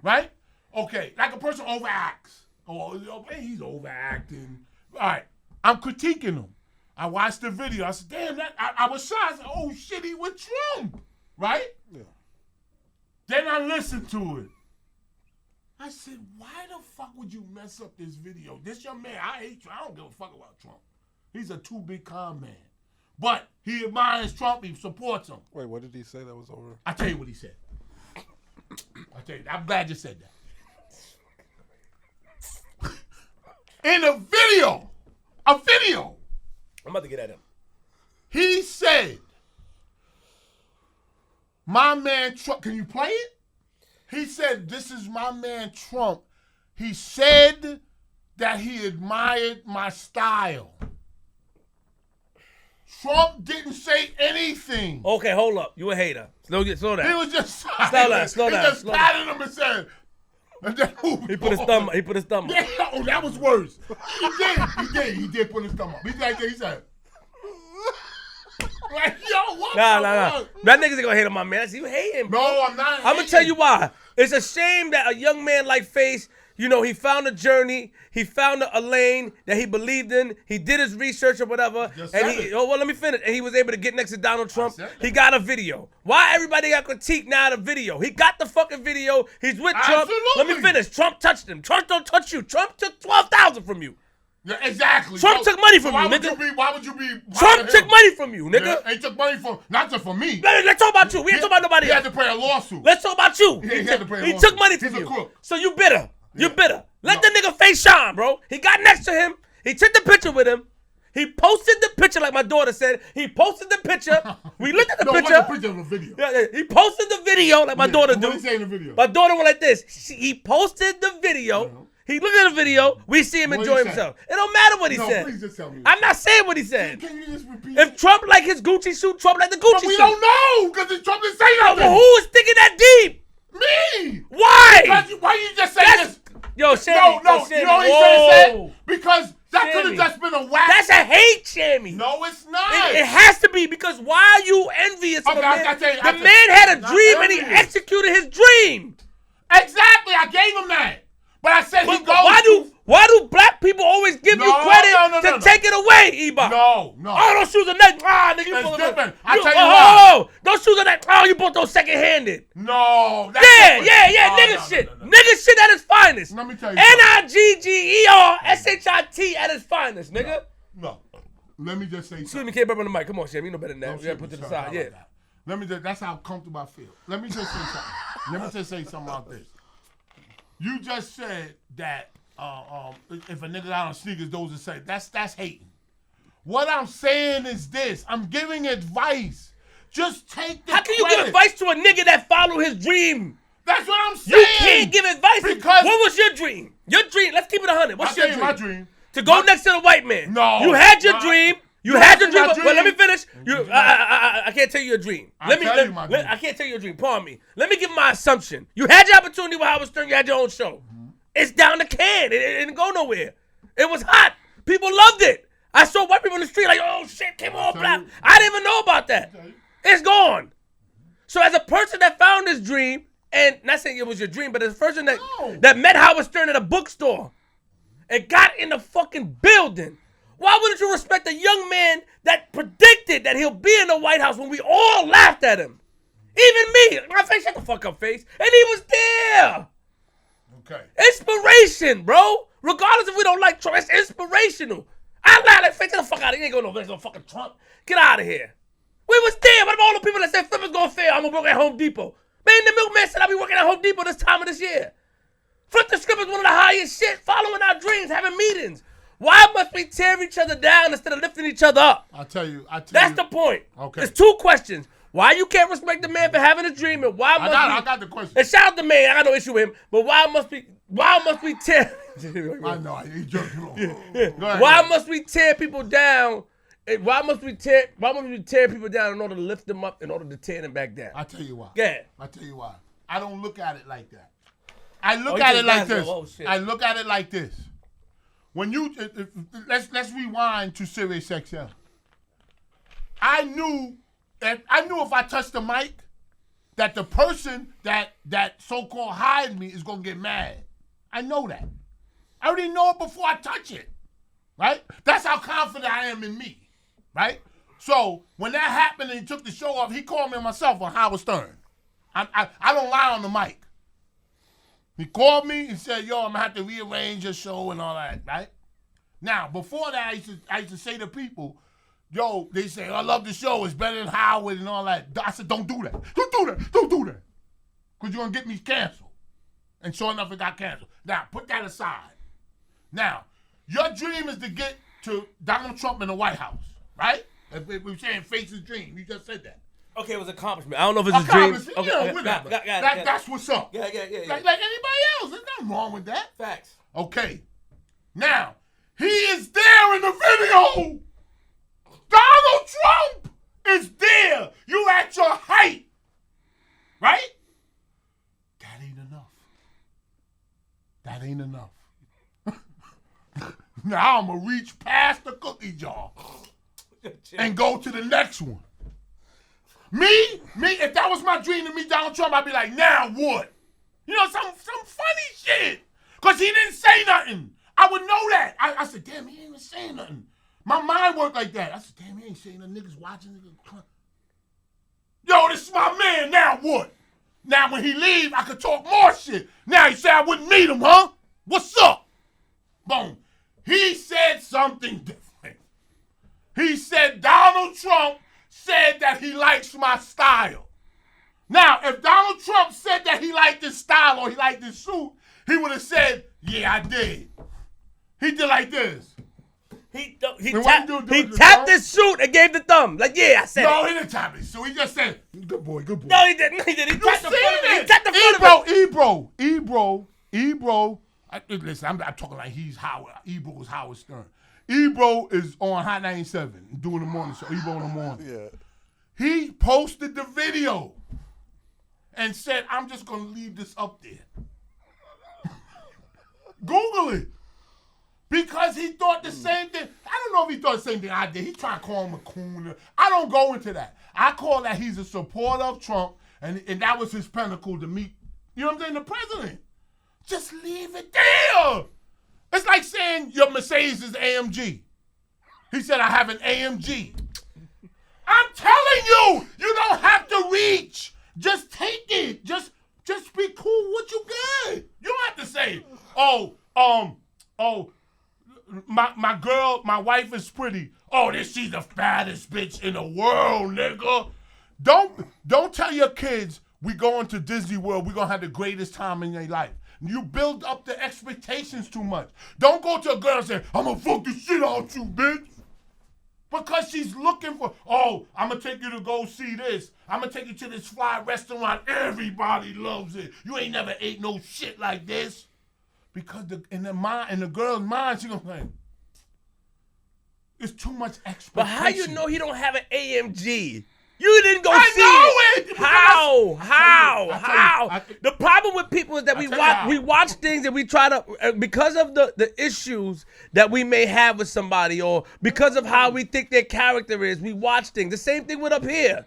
right? Okay, like a person overacts. Oh, he's overacting. All right, I'm critiquing him. I watched the video. I said, damn, I was shocked. I said, oh, shit, he with Trump, right? Yeah. Then I listened to it. I said, why the fuck would you mess up this video? This young man, I hate Trump. I don't give a fuck about Trump. He's a too big con man. But he admires Trump. He supports him. Wait, what did he say that was over? I'll tell you what he said. I'm glad you said that. In a video, I'm about to get at him. he said, my man Trump, can you play it? He said, this is my man Trump. He said that he admired my style. Trump didn't say anything. Okay, hold up. You a hater. Slow He down. was just Slow down. He just patted him and said, and then He put his thumb up. Yeah, oh, that was worse. He did put his thumb up. He said, like, yo, what Nah. the fuck? That nigga's gonna hate on my man. You hating, bro. No, I'm not I'm gonna tell you why. It's a shame that a young man like Face, he found a journey, he found a lane that he believed in, he did his research or whatever, Just and said it. let me finish. And he was able to get next to Donald Trump. said that. He got a video. Why everybody got critique now the video? He got the fucking video. He's with Trump. Let me Absolutely. finish. Trump touched him. Trump don't touch you. Trump took $12,000 from you. Yeah, exactly. Trump took money from why you, would nigga. Why would you be? Trump took money from you, nigga. Yeah, he took money from not just from me. Let's talk about you. We ain't talking about nobody He else. had to pay a lawsuit. Let's talk about you. He had to pay a He lawsuit. took money from He's a you. crook. So you bitter. You're Yeah. bitter. Let No. the nigga Face shine, bro. He got next to him. He took the picture with him. He posted the picture like my daughter said. He posted the picture. We looked at the No, it picture. wasn't a picture of a video. Yeah. He posted the video like my daughter What do. did he say in the video? My daughter went like this. He posted the video. He looked at the video. We see him What enjoy he say? himself. It don't matter what he No, said. please just tell me. I'm not saying what he said. Can you just repeat? If Trump like his Gucci suit, Trump like the Gucci But we suit. don't know because Trump didn't say nothing. But who is thinking that deep? Me. Why? Why you just say That's- this? Yo, Shammy. No, yo, Shammy. you know what he Whoa. said? Because that could Shammy. have just been a whack. That's a hate, Shammy. No, it's not. It has to be because why are you envious of Okay, a man? I tell you, The man had a not dream and he envious. executed his dream. Exactly, I gave him that. But I said But he goes. why do black people always give you No, credit no, to take it away, Eba? No. Oh, those shoes are nice. Ah, nigga, you It's pull different. them. I tell you why. Those shoes are nice. Oh, you bought those second-handed. No. That's Yeah, different. yeah, Oh, nigga no, shit. no. Nigga shit at its finest. Let me tell you something. NIGGERSHIT at its finest, nigga. No. Let me just say Excuse something. me, can't burp on the mic. Come on, Shem. You know better than that. Don't We gotta shoot put me, to the sir. How side. about Yeah. that? Let me just, that's how comfortable I feel. Let me just say something. Let me just say something about this. You just said that if a nigga got on sneakers, those are say that's hating. What I'm saying is this. I'm giving advice. Just take the How can you credit. give advice to a nigga that followed his dream? That's what I'm saying. You can't give advice. Because- What was your dream? Your dream. Let's keep it 100. What's I'll your tell you dream? my dream. To go next to the white man. No. You had your My- dream. You You had your asked me dream. my But let me dream. finish. I can't tell you your dream. I'll tell you my dream. I can't tell you your dream. Pardon me. Let me give my assumption. You had your opportunity with Howard Stern. You had your own show. It's down the can. It didn't go nowhere. It was hot. People loved it. I saw white people in the street like, oh shit, came all tell black. you. I didn't even know about that. tell you. It's gone. So as a person that found this dream, and not saying it was your dream, but as a person that met Howard Stern at a bookstore and got in the fucking building, why wouldn't you respect a young man that predicted that he'll be in the White House when we all laughed at him? Even me. My face, shut the fuck up, face. And he was there. Okay. Inspiration, bro. Regardless if we don't like Trump, it's inspirational. I lie like, face, get the fuck out of here. You ain't going no fucking Trump. Get out of here. We was there. What about all the people that said Flip is gonna fail? I'm gonna work at Home Depot. Man, the milkman said I'll be working at Home Depot this time of this year. Flip the script is one of the highest shit. Following our dreams, having meetings. Why must we tear each other down instead of lifting each other up? I'll tell you. That's the point. Okay. There's two questions. Why you can't respect the man for having a dream, and why must I got the question. And shout out the man. I got no issue with him. But why must we tear? I know. He joking. Go ahead. Why must we tear people down? And why must we tear people down in order to lift them up, in order to tear them back down? I'll tell you why. Yeah. I'll tell you why. I don't look at it like that. I look you at think it like that's this. oh, shit. I look at it like this. when you let's rewind to Sirius XM. I knew if I touched the mic, that the person that so-called hired me is gonna get mad. I know that. I already know it before I touch it. Right? That's how confident I am in me. Right? So when that happened and he took the show off, he called me on myself on Howard Stern. I don't lie on the mic. He called me and said, yo, I'm gonna have to rearrange your show and all that, right? Now, before that, I used to say to people, yo, they say, I love the show, it's better than Howard and all that. I said, don't do that. Don't do that. Don't do that. Because you're gonna get me canceled. And sure enough, it got canceled. Now, put that aside. Now, your dream is to get to Donald Trump in the White House, right? If we're saying face his dream, you just said that. Okay, it was an accomplishment. I don't know if it's a dream. Okay, whatever. That's what's up. Yeah. Like anybody else. There's nothing wrong with that. Facts. Okay. Now, he is there in the video. Donald Trump is there. You at your height. Right? That ain't enough. That ain't enough. Now I'm going to reach past the cookie jar and go to the next one. Me, if that was my dream to meet Donald Trump, I'd be like, now what? You know, some funny shit. Because he didn't say nothing. I would know that. I said, damn, he ain't even saying nothing. My mind worked like that. I said, damn, he ain't saying nothing. Niggas watching. Yo, this is my man. Now what? Now when he leave, I could talk more shit. Now he said I wouldn't meet him, huh? What's up? Boom. He said something different. He said Donald Trump said that he likes my style. Now, if Donald Trump said that he liked this style or he liked this suit, he would have said, yeah, I did. He did like this. He tapped his suit and gave the thumb. Like, yeah, I said No, he didn't tap his suit. He just said, good boy, good boy. No, he didn't. He tapped the front of it. He tapped the front of it. Ebro. Listen, I'm talking like he's Howard. Ebro is Howard Stern. Ebro is on Hot 97 doing the morning show. Ebro in the morning. Yeah. He posted the video and said, I'm just going to leave this up there. Google it. Because he thought the same thing. I don't know if he thought the same thing I did. He tried to call him a coon. I don't go into that. I call that he's a supporter of Trump, and that was his pinnacle to meet, you know what I'm saying, the president. Just leave it there. It's like saying your Mercedes is AMG. He said, I have an AMG. I'm telling you, you don't have to reach. Just take it. Just be cool with what you get. You don't have to say, my girl, my wife is pretty. Oh, she's the fattest bitch in the world, nigga. Don't tell your kids we going to Disney World, we gonna have the greatest time in their life. You build up the expectations too much. Don't go to a girl and say, I'm gonna fuck the shit out you, bitch. Because she's looking for, I'm gonna take you to go see this. I'm gonna take you to this fly restaurant. Everybody loves it. You ain't never ate no shit like this. Because in the girl's mind, she gonna think, it's too much expectation. But how you know he don't have an AMG? You didn't go see it. How? The problem with people is that we watch things and we try to, because of the issues that we may have with somebody or because of how we think their character is, we watch things. The same thing with up here.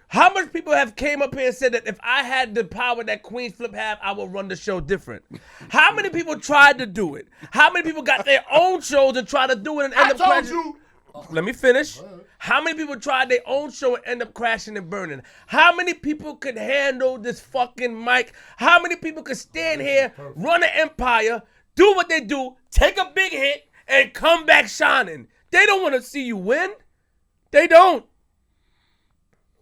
How much people have came up here and said that if I had the power that Queen Flip have, I would run the show different? How many people tried to do it? How many people got their own shows and try to do it and end up crashing? Let me finish. How many people tried their own show and end up crashing and burning? How many people could handle this fucking mic? How many people could stand here, run an empire, do what they do, take a big hit, and come back shining? They don't want to see you win. They don't.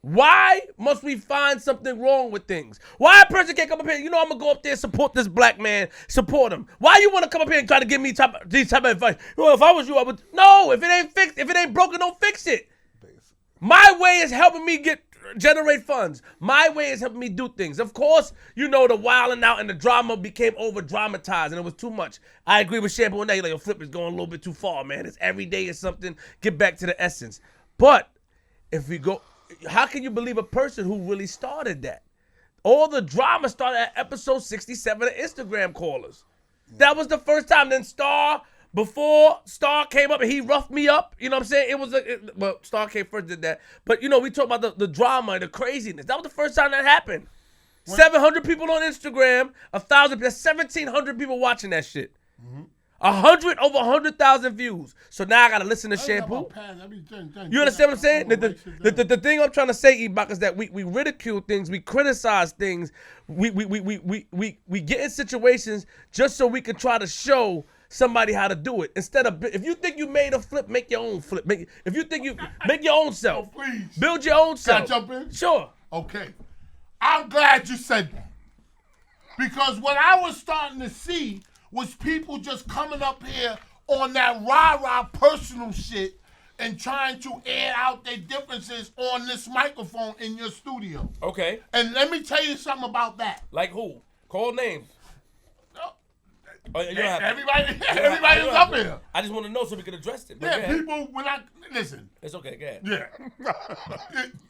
Why must we find something wrong with things? Why a person can't come up here, I'm going to go up there and support this black man, support him. Why you want to come up here and try to give me these type of advice? Well, if I was you, I would. No, if it ain't fixed, if it ain't broken, don't fix it. My way is helping me generate funds. My way is helping me do things. Of course, the wilding out and the drama became over-dramatized and it was too much. I agree with Shampoo on that. You're like, Flip is going a little bit too far, man. It's every day is something. Get back to the essence. But if we go... How can you believe a person who really started that? All the drama started at episode 67 of Instagram Callers. That was the first time. Then Star before Star came up and he roughed me up. You know what I'm saying? It was well, Star came first, did that. But you know, we talk about the drama and the craziness. That was the first time that happened. 700 people on Instagram, 1,000. That's 1,700 people watching that shit. 100 over 100,000 views. So now I gotta listen to Shampoo. You understand what I'm saying? The thing I'm trying to say, Ebach, is that we ridicule things, we criticize things, we get in situations just so we can try to show somebody how to do it. Instead of, if you think you made a flip, make your own flip. If you think you make your own self, please build your own self. Can I jump in? Sure. Okay. I'm glad you said that. Because what I was starting to see was people just coming up here on that rah-rah personal shit and trying to air out their differences on this microphone in your studio. Okay. And let me tell you something about that. Like who? Call names. Everybody's up here. I just want to know so we can address it. Yeah, people, when I, listen. It's okay, go ahead. Yeah.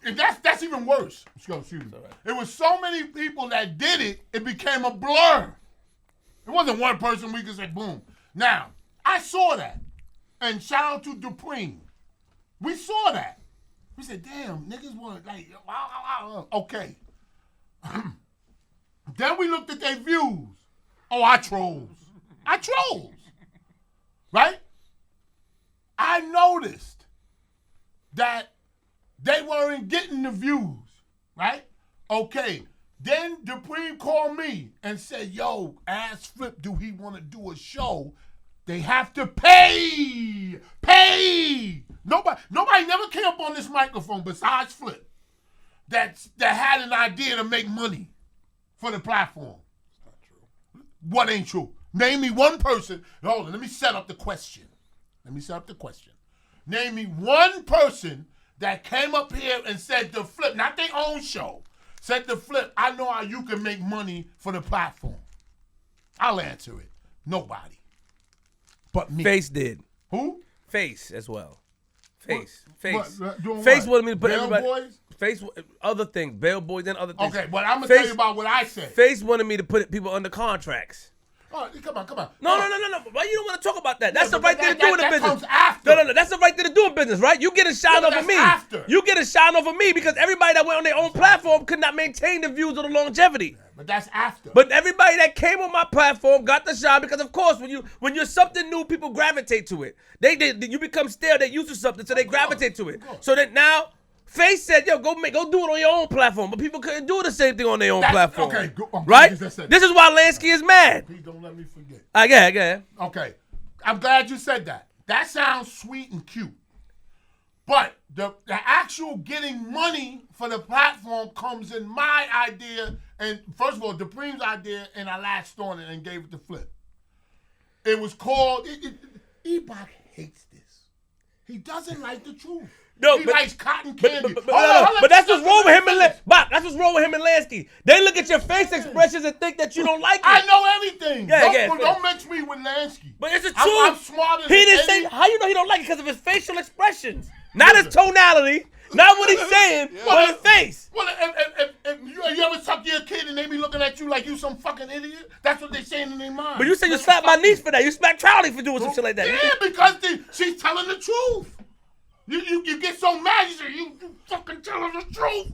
And that's even worse. Excuse me. Right. It was so many people that did it, it became a blur. It wasn't one person we could say, boom. Now, I saw that. And shout out to Dupree. We saw that. We said, damn, niggas want, like, wow. Okay. Then we looked at their views. Oh, I trolls. Right? I noticed that they weren't getting the views, right? Okay. Then Dupree called me and said, yo, ask Flip, do he want to do a show? They have to pay. Nobody never came up on this microphone besides Flip that had an idea to make money for the platform. It's not true. What ain't true? Name me one person. Hold on, let me set up the question. Name me one person that came up here and said to Flip, not their own show, said to Flip, I know how you can make money for the platform. I'll answer it. Nobody. But me. Face did. Who? Face as well. Face. Doing Face what? wanted me to put Bail everybody. Boys? Face, other things, bail boys and other things. Okay, but I'm going to tell Face- you about what I said. Face wanted me to put people under contracts. Oh, come on. No. Why you don't want to talk about that? That's Yeah, the but right thing to do in the that business. comes after. No. That's the right thing to do in business, right? You get a shine but over that's me. after. You get a shine over me because everybody that went on their own platform could not maintain the views or the longevity. But that's after. But everybody that came on my platform got the shine because, of course, when you're something new, people gravitate to it. You become stale. They used to something, so they gravitate to it. So that now, Face said, "Yo, go do it on your own platform," but people couldn't do the same thing on their own platform. Okay, right? This is why Lansky is mad. Please don't let me forget. Go ahead. Okay, I'm glad you said that. That sounds sweet and cute. But the actual getting money for the platform comes in my idea, and first of all, Dupree's idea, and I latched on it and gave it to Flip. It was called, Ebach hates this. He doesn't like the truth. No, he but- likes cotton candy. But that's what's wrong with him and that's what's wrong with him and Lansky. They look at your face expressions and think that you don't like it. I know everything. Yeah, Don't mix me with Lansky. But it's the truth. I'm smarter He than didn't any- say. How you know he don't like it? Because of his facial expressions, not his tonality, not what he's saying, but his face. Well, if you ever suck your kid and they be looking at you like you some fucking idiot, that's what they saying in their mind. But you said you slapped my niece for that. You smacked Charlie for doing some shit like that. Yeah, because she's telling the truth. You get so mad, you say, you fucking telling the truth.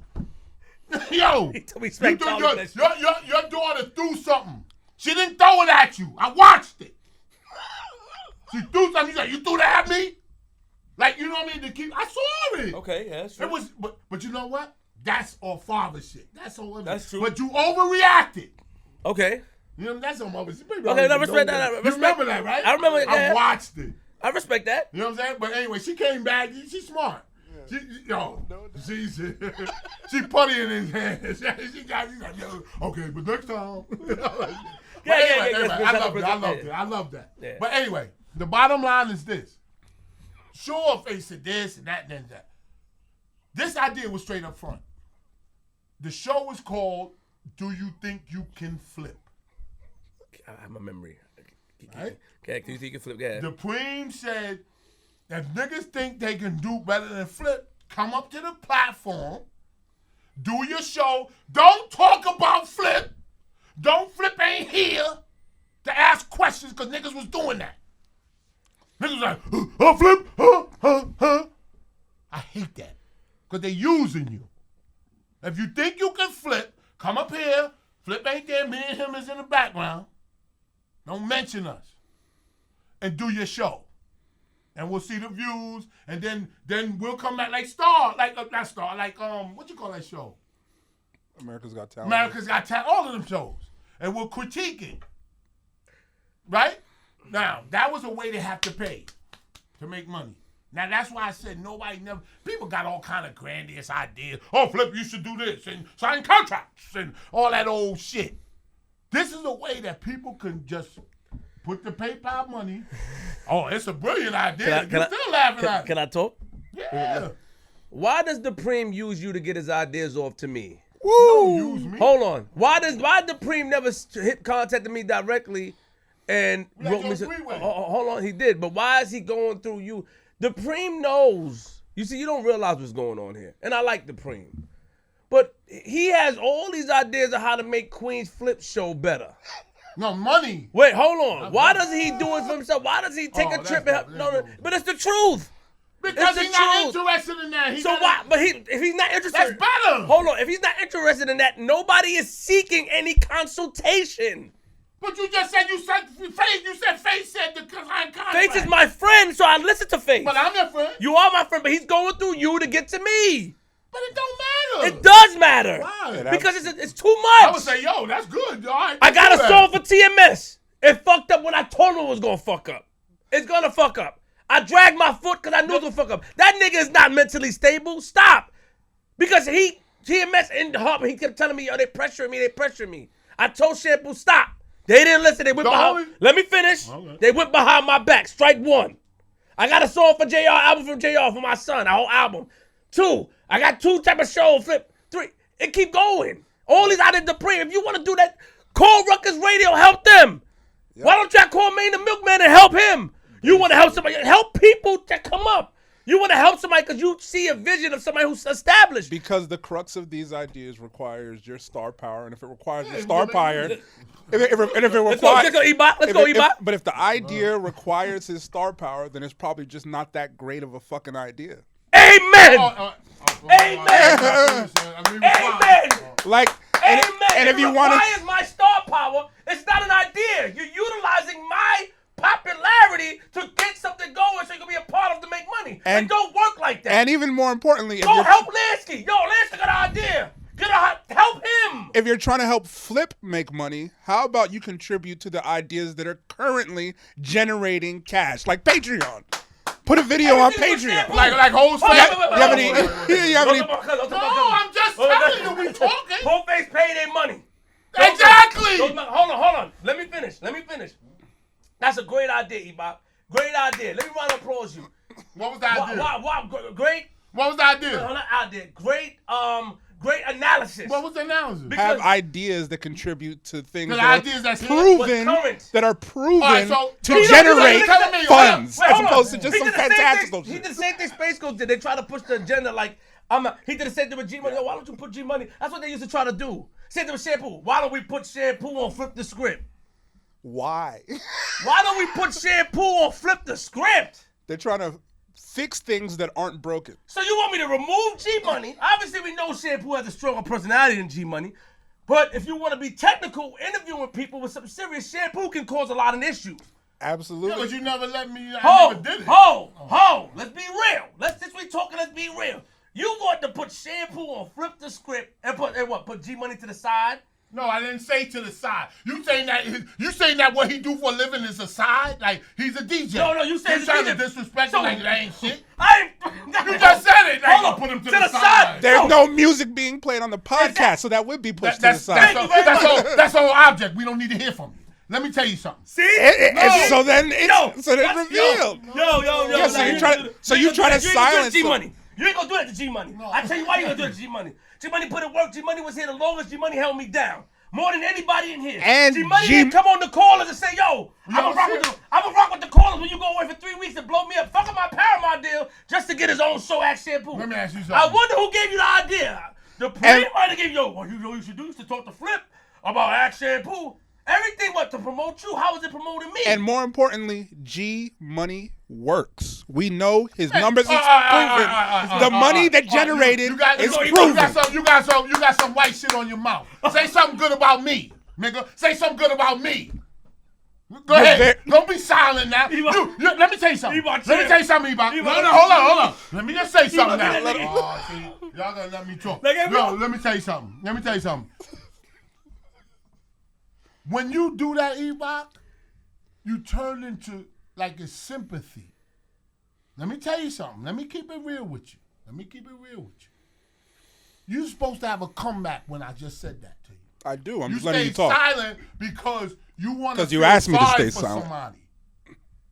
Yo, He told me he smacked Charlie for that shit. your daughter threw something. She didn't throw it at you. I watched it. She threw something. You said, you threw that at me? Like, you know what I mean? I saw it. Okay, yeah, that's true. It was, but you know what? That's all father shit. That's all. That's true. But you overreacted. Okay. You know, that's on mother shit. Okay, no, respect that. You remember that, right? I remember it, I yeah. watched it. I respect that. You know what I'm saying? But anyway, she came back. She's smart. Yeah. She putty in his hands. She's like, yo, okay, but next time. I love that. Yeah. But anyway, the bottom line is this. Sure, Face said this and that and that. This idea was straight up front. The show was called Do You Think You Can Flip? I have my memory. Right? Okay, do you think you can flip? Yeah. Dupree said, if niggas think they can do better than Flip, come up to the platform, do your show. Don't talk about Flip. Flip ain't here to ask questions because niggas was doing that. Niggas like, Flip, I hate that. Because they using you. If you think you can flip, come up here. Flip ain't there. Me and him is in the background. Don't mention us. And do your show. And we'll see the views. And then we'll come back like Star. Not Star. What you call that show? America's Got Talent. America's Got Talent. All of them shows. And we'll critique it. Right? Now, that was a way they have to pay to make money. Now, that's why I said people got all kind of grandiose ideas. Oh, Flip, you should do this and sign contracts and all that old shit. This is a way that people can just put the PayPal money. Oh, it's a brilliant idea. You're still laughing at it. Can I talk? Yeah. Why does Dupreme use you to get his ideas off to me? Don't use me. Hold on. Why Dupreme never contacted me directly and wrote me? Hold on, he did. But why is he going through you? Dupreme knows. You see, you don't realize what's going on here. And I like Dupreme. But he has all these ideas of how to make Queen's Flip show better. No, money. Wait, hold on. Why doesn't he do it for himself? Why does he take a trip? But it's the truth. Because he's not interested in that. Why? But if he's not interested, that's better. Hold on. If he's not interested in that, nobody is seeking any consultation. But you just said Faith. You said Faith said the contract. Faith is my friend, so I listen to Faith. But I'm your friend. You are my friend, but he's going through you to get to me. But it don't matter. It does matter. Why? Because it's too much. I would say, yo, that's good. All right, I got a song for TMS. It fucked up when I told him it was going to fuck up. It's going to fuck up. I dragged my foot because I knew it was going to fuck up. That nigga is not mentally stable. Stop. Because TMS in the hub, he kept telling me, yo, they pressuring me. I told Shampoo, stop. They didn't listen. They went behind. Let me finish. Okay. They went behind my back. Strike one. I got a song for JR, album from JR for my son, a whole album. 2, I got 2 type of shows. Flip 3. It keep going. All these out of Dupree. If you want to do that, call Rutgers Radio. Help them. Yep. Why don't y'all call Maine the Milkman and help him? You want to help somebody. Help people to come up. You want to help somebody because you see a vision of somebody who's established. Because the crux of these ideas requires your star power, and if it requires your star power, let's go, Ebot. But if the idea requires his star power, then it's probably just not that great of a fucking idea. Amen. Amen. Amen. Like, and if you want to, requires my star power, it's not an idea. You're utilizing my popularity to get something going so you can be a part of to make money. And it don't work like that. And even more importantly, go help Lansky. Yo, Lansky got an idea. Help him. If you're trying to help Flip make money, how about you contribute to the ideas that are currently generating cash, like Patreon? Put a video on Patreon. Like whole face. You have any? No, I'm just telling you, we talking. Whole face pay their money. Exactly. Hold on. Let me finish. That's a great idea, Ebot. Great idea. Let me round of applause you. What was the idea? Great. What was the idea? Not idea. Great analysis. What was the analysis? Have ideas that contribute to things that are proven to generate funds, as opposed to just some fantastical shit. He did the same thing Space Ghost did. They try to push the agenda like, he did the same thing with G-Money. Yo, why don't you put G-Money? That's what they used to try to do. Same thing with Shampoo. Why don't we put Shampoo on Flip the Script? Why? Why don't we put Shampoo on Flip the Script? They're trying to fix things that aren't broken. So you want me to remove G-Money? Obviously, we know Shampoo has a stronger personality than G-Money. But if you want to be technical, interviewing people with some serious, Shampoo can cause a lot of issues. Absolutely. Yeah, but you never let me. I never did it. Let's be real. Since we talking, let's be real. You want to put Shampoo on Flip the Script and put G-Money to the side? No, I didn't say to the side. You saying that what he do for a living is a side? Like he's a DJ. No, you said he's trying to disrespect him like that ain't shit. You just said it. Hold on, put him to the side. There's no music being played on the podcast, so that would be pushed to the side. That's our object. We don't need to hear from you. Let me tell you something. See? So then it's revealed. So you try to silence G-Money. You ain't gonna do that to G-Money. No. I tell you why you gonna do that to G-Money. G-Money put in work. G-Money was here the longest. G-Money held me down. More than anybody in here. And G-Money didn't come on the callers and say, yo, I'm gonna rock with the callers when you go away for 3 weeks and blow me up. Fuck up my Paramount deal just to get his own show at Shampoo. Let me ask you something. I wonder who gave you the idea. The pre might have gave you, what you know you should do is to talk to Flip about Act Shampoo. Everything to promote you. How was it promoting me? And more importantly, G-Money works. We know his numbers is proven. The money that generated is proven. You got some white shit on your mouth. Say something good about me, nigga. Say something good about me. Go ahead. Don't be silent now. Let me tell you something. Let me tell you something, Ebot. No, hold on. Let me just say something now. See, y'all gonna let me talk. No, let me tell you something. When you do that, Ebot, you turn into like a sympathy. Let me tell you something. Let me keep it real with you. You're supposed to have a comeback when I just said that to you. I do. I'm just letting you talk. You stay silent because you want to. Because you asked me to stay silent. Somebody.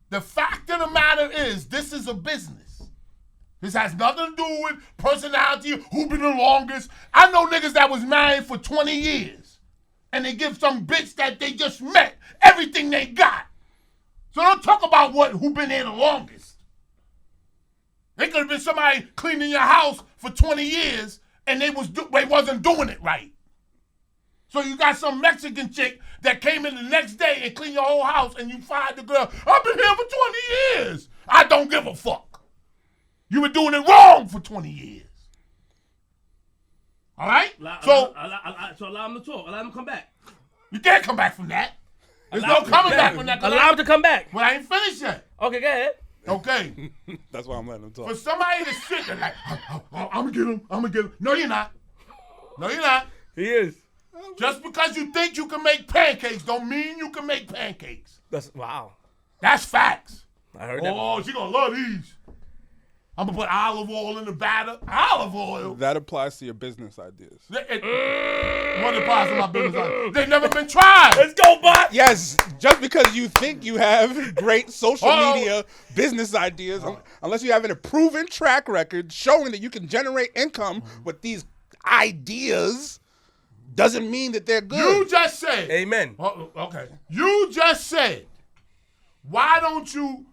The fact of the matter is, this is a business. This has nothing to do with personality, who been the longest. I know niggas that was married for 20 years, and they give some bitch that they just met everything they got. So don't talk about who been there the longest. They could have been somebody cleaning your house for 20 years, and they wasn't doing it right. So you got some Mexican chick that came in the next day and cleaned your whole house, and you fired the girl. I've been here for 20 years. I don't give a fuck. You been doing it wrong for 20 years. All right? So allow him to talk. Allow him to come back. You can't come back from that. There's no coming back from that. Allow him to come back. Well, I ain't finished yet. Okay, go ahead. Okay. That's why I'm letting him talk. For somebody to sit there like, I'm going to get him. No, you're not. He is. Just because you think you can make pancakes don't mean you can make pancakes. Wow. That's facts. I heard that. Oh, she gonna love these. I'm gonna put olive oil in the batter. Olive oil. That applies to your business ideas. What applies to my business ideas? They've never been tried. Let's go, Bot. Yes, just because you think you have great social media business ideas, unless you have a proven track record showing that you can generate income with these ideas, doesn't mean that they're good. You just said. Amen. Okay. You just said, why don't you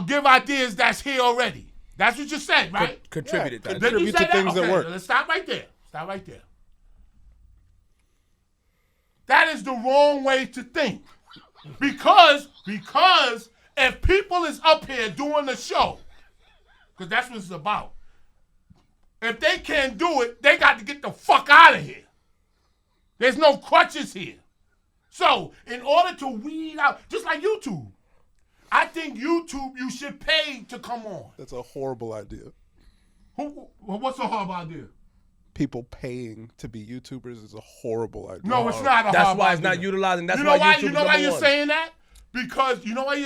give ideas that's here already? That's what you said, right? Contributed. Yeah, contribute to things that work. Let's stop right there. That is the wrong way to think. Because if people is up here doing the show, because that's what it's about, if they can't do it, they got to get the fuck out of here. There's no crutches here. So, in order to weed out, just like YouTube, I think YouTube, you should pay to come on. That's a horrible idea. What's a horrible idea? People paying to be YouTubers is a horrible idea. No, it's not a horrible idea. That's why it's not utilizing. That's why YouTube is number one. You know why you're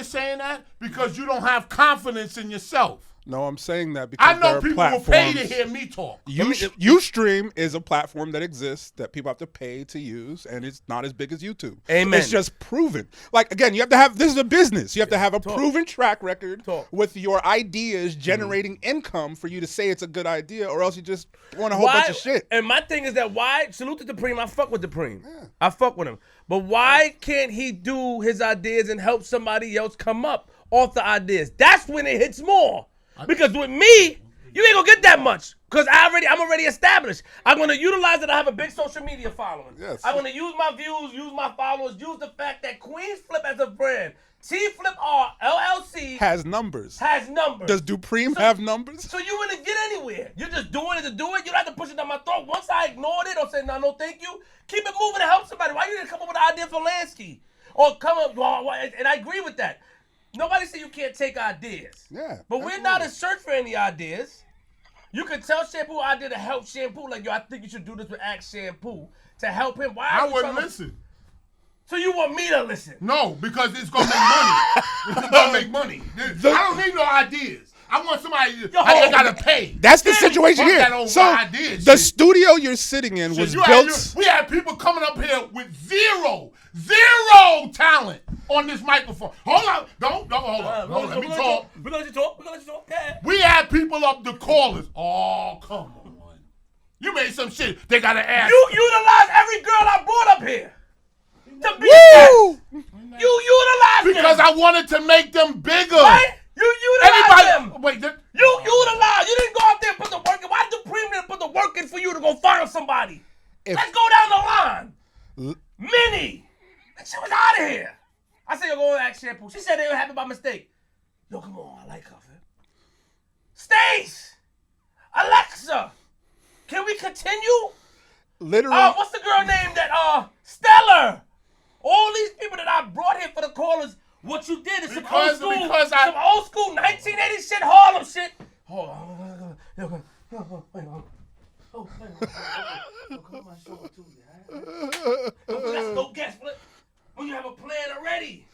saying that? Because you don't have confidence in yourself. No, I'm saying that because I know people will pay to hear me talk. Ustream is a platform that exists that people have to pay to use, and it's not as big as YouTube. Amen. It's just proven. Like, again, you have to have, this is a business. You have to have a proven track record with your ideas generating income for you to say it's a good idea, or else you just want a whole bunch of shit. And my thing is that salute to Dupreme, I fuck with Dupreme. Yeah. I fuck with him. But why can't he do his ideas and help somebody else come up off the ideas? That's when it hits more. Because with me, you ain't gonna get that much. Because I'm already established. I'm gonna utilize that I have a big social media following. Yes. I'm gonna use my views, use my followers, use the fact that Queens Flip as a brand, T-Flip R LLC has numbers. Does Dupreme have numbers? So you wouldn't get anywhere. You're just doing it to do it. You don't have to push it down my throat. Once I ignored it or said no, thank you, keep it moving and help somebody. Why you didn't come up with an idea for Lansky? Or come up, and I agree with that. Nobody said you can't take ideas. Yeah. But we're not in search for any ideas. You can tell Shampoo idea to help Shampoo. Like, yo, I think you should do this with Ask Shampoo to help him. Why? I wouldn't listen. So you want me to listen? No, because it's gonna make money. It's gonna make money. I don't need no ideas. I want somebody. I gotta pay. That's the situation here. So the studio you're sitting in was built. We had people coming up here with zero talent on this microphone. Hold on, don't hold on. Let me talk. We're gonna let you talk. Yeah. We had people up the callers. Oh, come on. You made some shit. They gotta ask. You utilize every girl I brought up here. To be you utilize them. Because I wanted to make them bigger. Right? You utilize them. Wait, you utilize. You didn't go out there and put the work in. Why did the premium put the work in for you to go find somebody? Let's go down the line. Minnie. That shit was out of here. I said, yo, go and Ask Shampoo. She said they were happy by mistake. Yo, come on, I like her, fam. Stace! Alexa! Can we continue? Literally. What's the girl name that, Stellar? All these people that I brought here for the callers, what you did is some old school 1980 shit, Harlem shit. Hold on. Come on, show up Tuesday, right? Let's go guess when you have a plan already.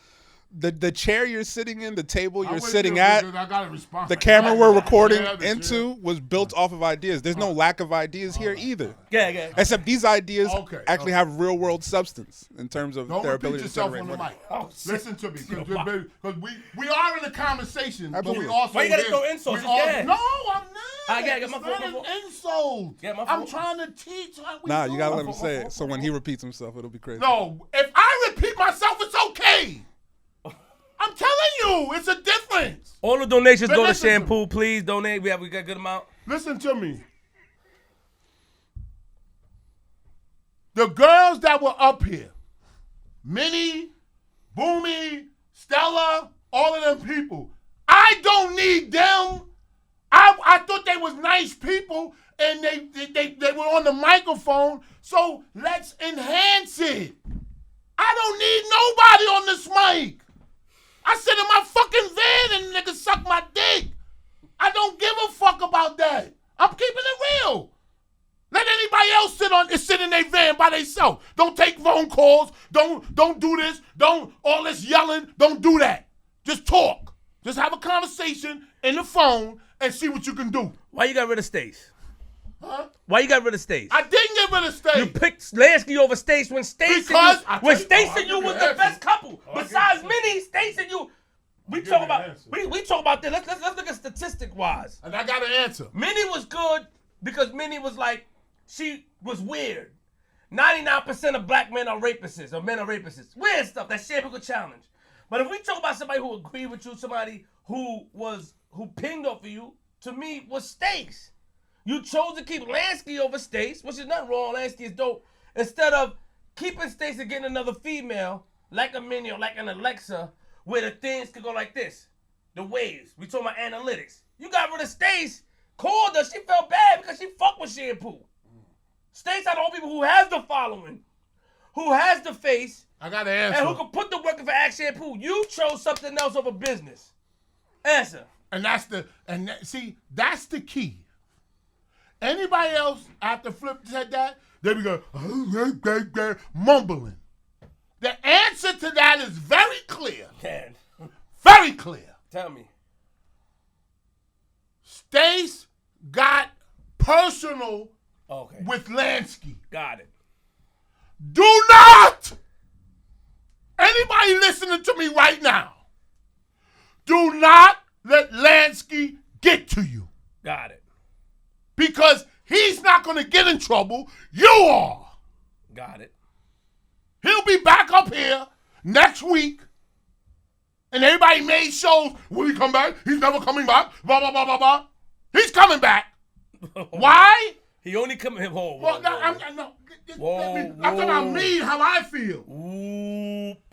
The chair you're sitting in, the table you're sitting at, the camera we're recording into was built off of ideas. There's no lack of ideas here either. Yeah. Except these ideas actually have real world substance in terms of their ability to generate money. Listen to me, because we are in a conversation, Absolutely. but we also. Why you gotta throw insults? No, I'm not. It's not my an fault. insult. Yeah, my I'm fault. trying to teach. Nah, you gotta let him say it. So when he repeats himself, it'll be crazy. No, if I repeat myself, it's okay. I'm telling you, it's a difference. All the donations But go to listen to Shampoo. Please donate. We got a good amount. Listen to me. The girls that were up here, Minnie, Boomy, Stella, all of them people, I don't need them. I thought they was nice people and they were on the microphone, so let's enhance it. I don't need nobody on this mic. I sit in my fucking van and niggas suck my dick. I don't give a fuck about that. I'm keeping it real. Let anybody else sit in their van by themselves. Don't take phone calls. Don't do this. Don't all this yelling. Don't do that. Just talk. Just have a conversation in the phone and see what you can do. Why you got rid of Stace? Huh? Why you got rid of Stace? I didn't get rid of Stace. You picked Lansky over Stace when Stace Because and you was the best couple. Besides Minnie, Stace and you. We talk about this. Let's look at statistic wise. And I got an answer. Minnie was good because Minnie was like, she was weird. 99% of black men are rapists or men are rapists. Weird stuff. That Shampoo challenge. But if we talk about somebody who agreed with you, somebody who pinged off of you, to me was Stace. You chose to keep Lansky over Stace, which is nothing wrong. Lansky is dope. Instead of keeping Stace and getting another female, like a Minnie or like an Alexa, where the things could go like this. The waves. We talking about analytics. You got rid of Stace, called her. She felt bad because she fucked with Shampoo. Stace out of all people who has the following, who has the face, I got an answer. and who can put the work in for Act Shampoo. You chose something else over business. Answer. And that's the key. Anybody else after Flip said that, they be going mumbling. The answer to that is very clear. Can. Very clear. Tell me. Stace got personal Okay. with Lansky. Got it. Do not, anybody listening to me right now, do not let Lansky get to you. Got it. Because he's not going to get in trouble. You are. Got it. He'll be back up here next week. And everybody made shows. Will he come back? He's never coming back. Blah, blah, blah, blah, blah. He's coming back. Why? He only come here. I'm talking about me, how I feel.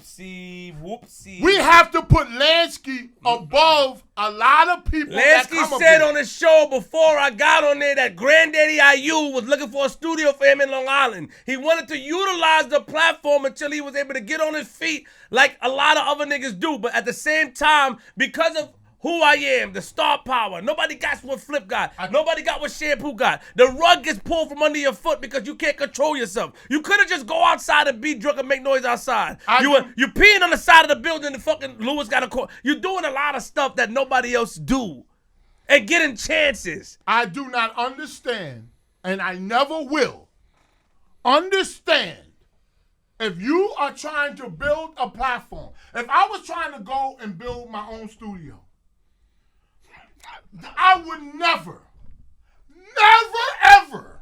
Whoopsie. We have to put Lansky above a lot of people. Lansky said on the show before I got on there that Granddaddy IU was looking for a studio for him in Long Island. He wanted to utilize the platform until he was able to get on his feet like a lot of other niggas do. But at the same time, because of who I am, the star power. Nobody got what Flip got. Nobody got what Shampoo got. The rug gets pulled from under your foot because you can't control yourself. You could have just go outside and be drunk and make noise outside. You peeing on the side of the building and fucking Lewis got a call. You're doing a lot of stuff that nobody else do. And getting chances. I do not understand, and I never will understand, if you are trying to build a platform. If I was trying to go and build my own studio, I would never, ever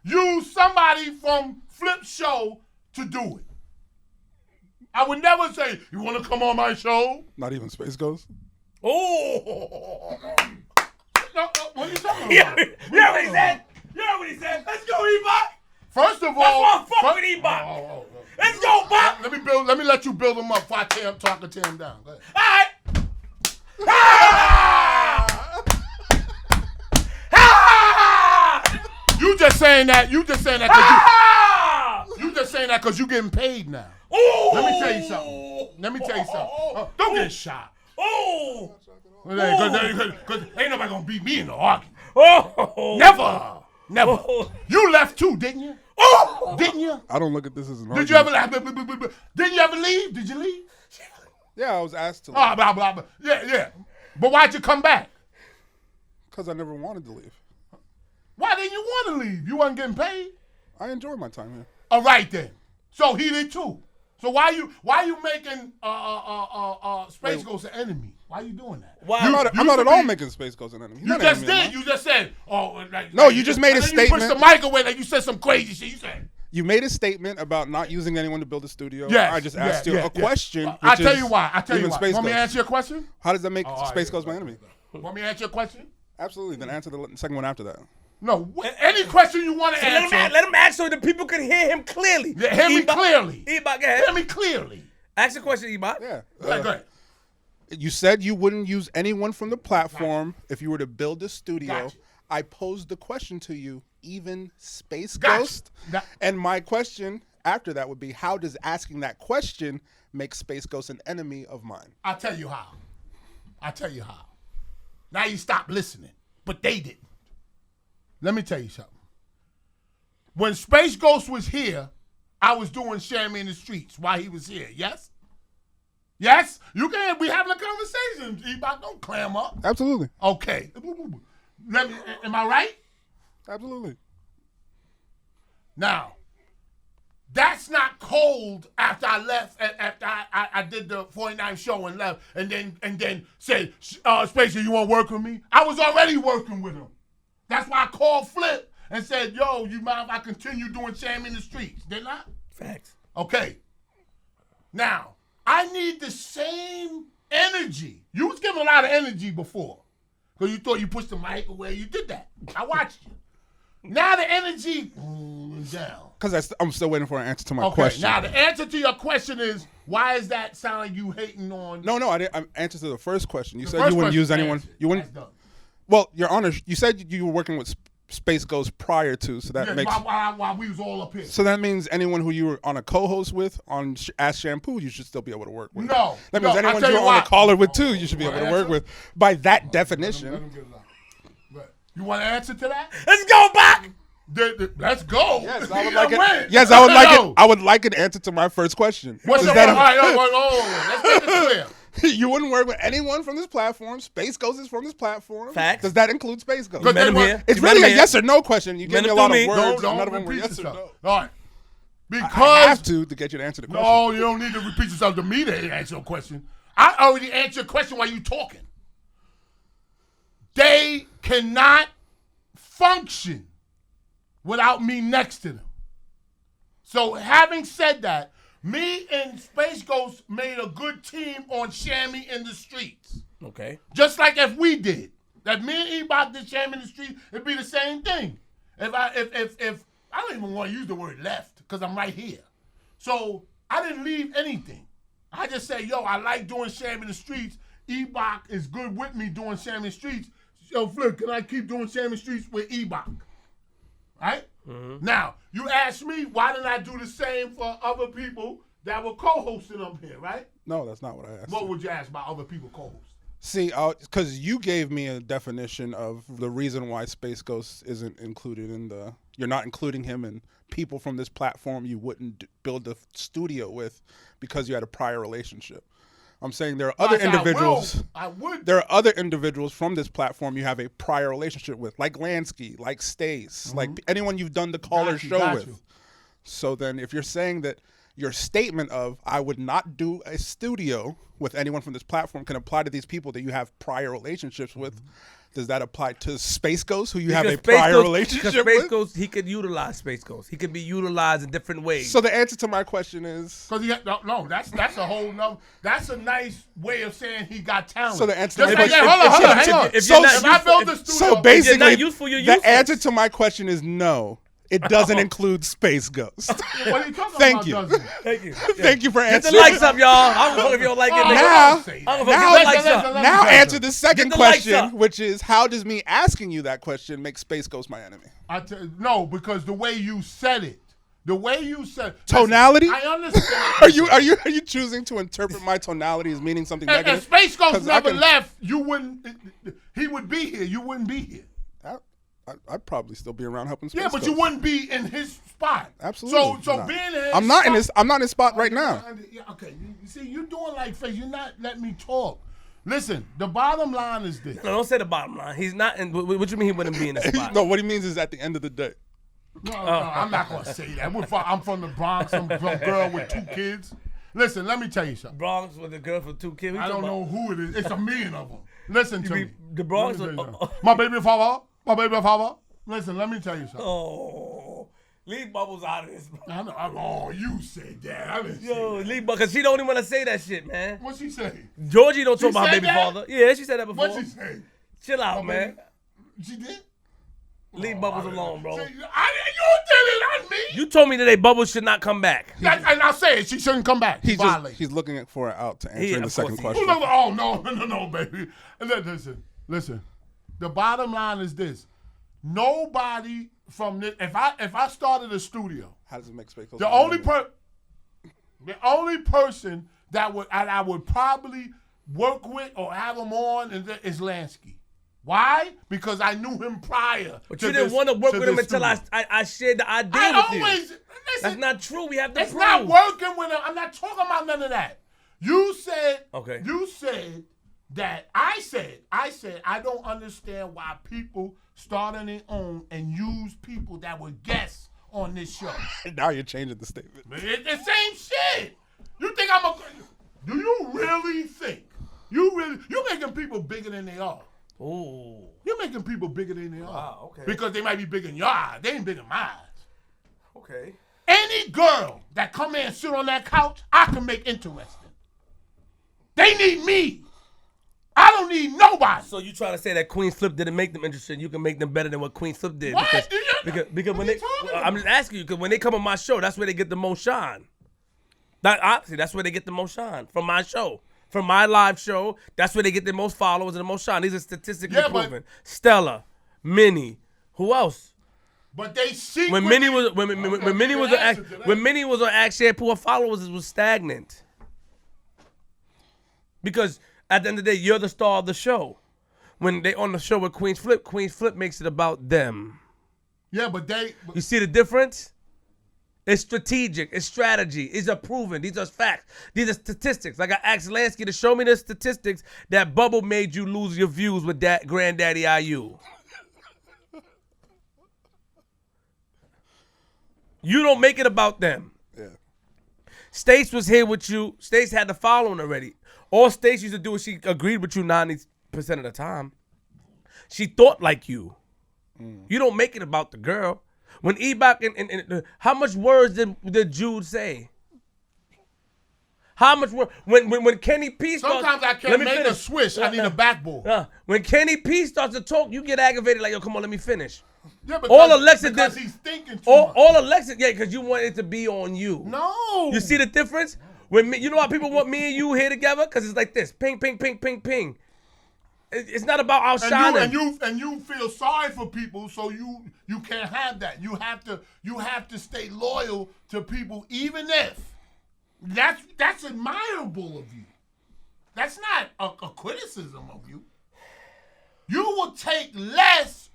use somebody from Flip's show to do it. I would never say, you want to come on my show? Not even Space Ghost? Oh! No, what are you talking about? You heard what he said? You heard what he said? Let's go, E-Bot! First of all... That's why I fuck with E-Bot! Let's go, Bot! Let me let you build him up before I talk to tear him down. Go ahead. All right! just saying that. You just saying that because you just saying that because you getting paid now. Oh! Let me tell you something. Don't get shot. Oh! Because ain't nobody gonna beat me in the argument. Oh! Never. Oh. You left too, didn't you? Oh! Didn't you? I don't look at this as an Did argument. you ever? Didn't you ever leave? Did you leave? Yeah, I was asked to. Blah blah blah. Yeah. But why'd you come back? Because I never wanted to leave. Why didn't you want to leave? You wasn't getting paid. I enjoy my time here. All right then. So he did too. So why you making Space Ghost an enemy? Why you doing that? Why? I'm not at all making Space Ghost an enemy. He's You not an just enemy of did. mine. You just said, No, you just made a and then statement. You pushed the mic away like you said some crazy shit. You said. You made a statement about not using anyone to build a studio. Yes, I just asked you a question. I'll which tell is you why. even Space Want me to Ghost. answer your question? How does that make all right, Space yeah, Ghost my enemy? Want me to answer your question? Absolutely. Then answer the second one after that. No. Any question you want to answer. Let him ask so the people can hear him clearly. Yeah, hear me clearly. Ebot, go ahead. Hear me clearly. Ask the question, Ebot. Yeah. Go ahead. You said you wouldn't use anyone from the platform if you were to build a studio. Gotcha. I posed the question to you, even Space Gotcha. Ghost. And my question after that would be, how does asking that question make Space Ghost an enemy of mine? I'll tell you how. Now you stop listening, but they didn't. Let me tell you something. When Space Ghost was here, I was doing Shampoo in the streets while he was here. Yes? Yes? You can. We having a conversation. Ebot, don't clam up. Absolutely. Okay. Am I right? Absolutely. Now, that's not cold after I left, after I did the 49 show and left, and then said, Spacer, you want to work with me? I was already working with him. That's why I called Flip and said, yo, you mind if I continue doing Shampoo in the streets? Didn't I? Facts. Okay. Now, I need the same energy. You was giving a lot of energy before. Because you thought you pushed the mic away. You did that. I watched you. Now the energy is down. Because I'm still waiting for an answer to my Okay, question. now the answer to your question is, why is that sound like you hating on... No, I didn't. I answered to the first question. You The said first you wouldn't question use anyone. answered. You wouldn't. That's done. Well, Your Honor, you said you were working with Space Ghost prior to, so that Yeah, makes. while we was all up here. So that means anyone who you were on a co-host with on Ask Shampoo, you should still be able to work with. No, That means no, anyone I'll tell you're you on why. a caller with too, you should be You able to wanna work answer? with. By that Let definition. him get it out. Right. You want to answer to that? Let's go back. Let's go. Yes, I would You like done it. went. Yes, I would like No. it. I would like an answer to my first question. What's Is up? that All right, let's make it clear. you wouldn't work with anyone from this platform. Space Ghost is from this platform. Facts. Does that include Space Ghost? Good. Met him They here. It's You met really him a here. yes or no question. You gave me a lot of Don't- words. Don't None of them were repeat yes or yourself. no. All right. I Because have to get you to answer the question. no, you don't need to repeat yourself to me to answer your question. I already answered your question while you talking. They cannot function without me next to them. So having said that, me and Space Ghost made a good team on Shampoo in the streets. Okay. Just like if we did. That me and Ebot did Shampoo in the street, it'd be the same thing. If I don't even want to use the word left, because I'm right here. So I didn't leave anything. I just said, yo, I like doing Shampoo in the streets. Ebot is good with me doing Shampoo in the streets. Yo, Flip, can I keep doing Shampoo in the streets with Ebot? Right? Mm-hmm. Now, you asked me, why didn't I do the same for other people that were co-hosting up here, right? No, that's not what I asked. What would you ask about other people co-hosting? See, because you gave me a definition of the reason why Space Ghost isn't included in the. You're not including him in people from this platform you wouldn't build a studio with because you had a prior relationship. I'm saying there are other individuals. I would. There are other individuals from this platform you have a prior relationship with, like Lansky, like Stace, like anyone you've done the caller show with. So then, if you're saying that your statement of I would not do a studio with anyone from this platform can apply to these people that you have prior relationships with, does that apply to Space Ghost, who you have a prior relationship Space with? Ghost, he could utilize Space Ghost. He could be utilized in different ways. So the answer to my question is. Because no, that's a whole nother. That's a nice way of saying he got talent. So the answer. Just like that. Hold on, hang on. If you're not If I build the studio, So basically, useful, you're the useless. answer to my question is no. It doesn't include Space Ghost. What are you talking Thank about? you. Doesn't? Thank you. Thank you for Get the answering. likes up, y'all. I don't know if you don't like it. Oh, nigga. Now- don't say that. I don't now- know if you likes up. Let me Now tell answer you. the second Get the lights question, up. which is how does me asking you that question make Space Ghost my enemy? No, because the way you said it. The way you said Tonality? Listen, I understand. Are you choosing to interpret my tonality as meaning something If negative? Space Ghost 'Cause I never can- left, you wouldn't. He would be here. You wouldn't be here. I'd probably still be around helping Space Yeah, but Ghost. you wouldn't be in his spot. Absolutely. So not. being in his I'm not in spot- his. I'm not in his spot right now. Yeah, okay. You see, you're doing like face. You're not letting me talk. Listen, the bottom line is this. No, don't say the bottom line. He's not in. What you mean he wouldn't be in the spot? No, what he means is at the end of the day. No, I'm not gonna say that. I'm from the Bronx. Some girl with 2 kids. Listen, let me tell you something. Bronx with a girl for 2 kids. I don't know who it is. It's a million of them. Listen to me. The Bronx. Let me tell you something. My baby father. My baby father. Listen, let me tell you something. Oh, leave Bubbles out of this. I know, oh, you said that. I didn't say Yo, that. leave Bubbles, cause she don't even want to say that shit, man. What she say? Georgie don't talk She about said baby that? father. Yeah, she said that before. What she say? Chill out, My man. baby- She did? Leave Bubbles alone, bro. See, you did it, not me. You told me today Bubbles should not come back. And I said she shouldn't come back. He's looking for it out to answer the of second course he question. Oh, no, baby. Listen. The bottom line is this. Nobody from this, if I started a studio, How does it make Space Ghost? the only person that I would probably work with or have him on is Lansky. Why? Because I knew him prior. But you didn't want to work with him until I shared the idea with you. Listen, That's not true. We have to it's prove. not working with him. I'm not talking about none of that. You said. Okay. You said that I said I don't understand why people start on their own and use people that were guests on this show. Now you're changing the statement. It's the same shit. You think I'm a? Do you really think you're making people bigger than they are? Ooh. You're making people bigger than they are. Wow, okay. Because they might be bigger than your eyes. They ain't bigger than mine. Okay. Any girl that come in and sit on that couch, I can make interesting. They need me. I don't need nobody. So you trying to say that Queen's Flip didn't make them interested? You can make them better than what Queen's Flip did? What? Because What when are they, you talking I'm just asking you because when they come on my show, that's where they get the most shine. That's where they get the most shine from my show. From my live show, that's where they get the most followers and the most shine. These are statistically Yeah, but- proven. Stella, Minnie, who else? But they secretly. When Minnie was when Minnie was on Act Shampoo, her followers was stagnant. Because at the end of the day, you're the star of the show. When they on the show with Queen's Flip makes it about them. Yeah, but You see the difference? It's strategic. It's strategy. These are proven. These are facts. These are statistics. Like I asked Lansky to show me the statistics that Bubble made you lose your views with that Granddaddy IU. You don't make it about them. Yeah. Stace was here with you. Stace had the following already. All Stace used to do is she agreed with you 90% of the time. She thought like you. You don't make it about the girl. When Ebach and how much words did Jude say? How much word when Kenny P starts, sometimes I let can't me make a finish. swish. I need a backboard. When Kenny P starts to talk, you get aggravated like, yo, come on, let me finish. Yeah, All Alexa because did- he's thinking too much. All Alexa, yeah, because you want it to be on you. No. You see the difference? When you know how people want me and you here together? Because it's like this. Ping, ping, ping, ping, ping. It's not about outshining. And you feel sorry for people, so you can't have that. You have to stay loyal to people, even if that's admirable of you. That's not a criticism of you. You will take less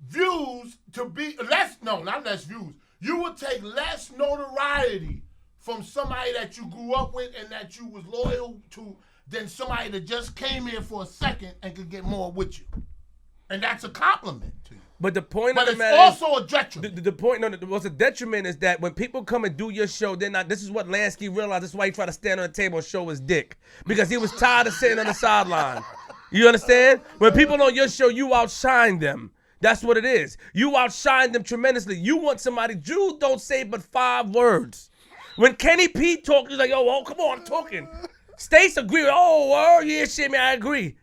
views to be not less views. You will take less notoriety from somebody that you grew up with and that you was loyal to than somebody that just came here for a second and could get more with you. And that's a compliment to you. But the point But of the it's matter also a detriment. the point, what's a detriment is that when people come and do your show, they're not, this is what Lansky realized, this is why he tried to stand on the table and show his dick. Because he was tired of sitting on the sideline. You understand? When people on your show, you outshine them. That's what it is. You outshine them tremendously. You want somebody, Jude don't say but 5 words. When Kenny P talks, he's like, oh, come on, I'm talking. Stace agree. Oh, yeah, shit, man, I agree.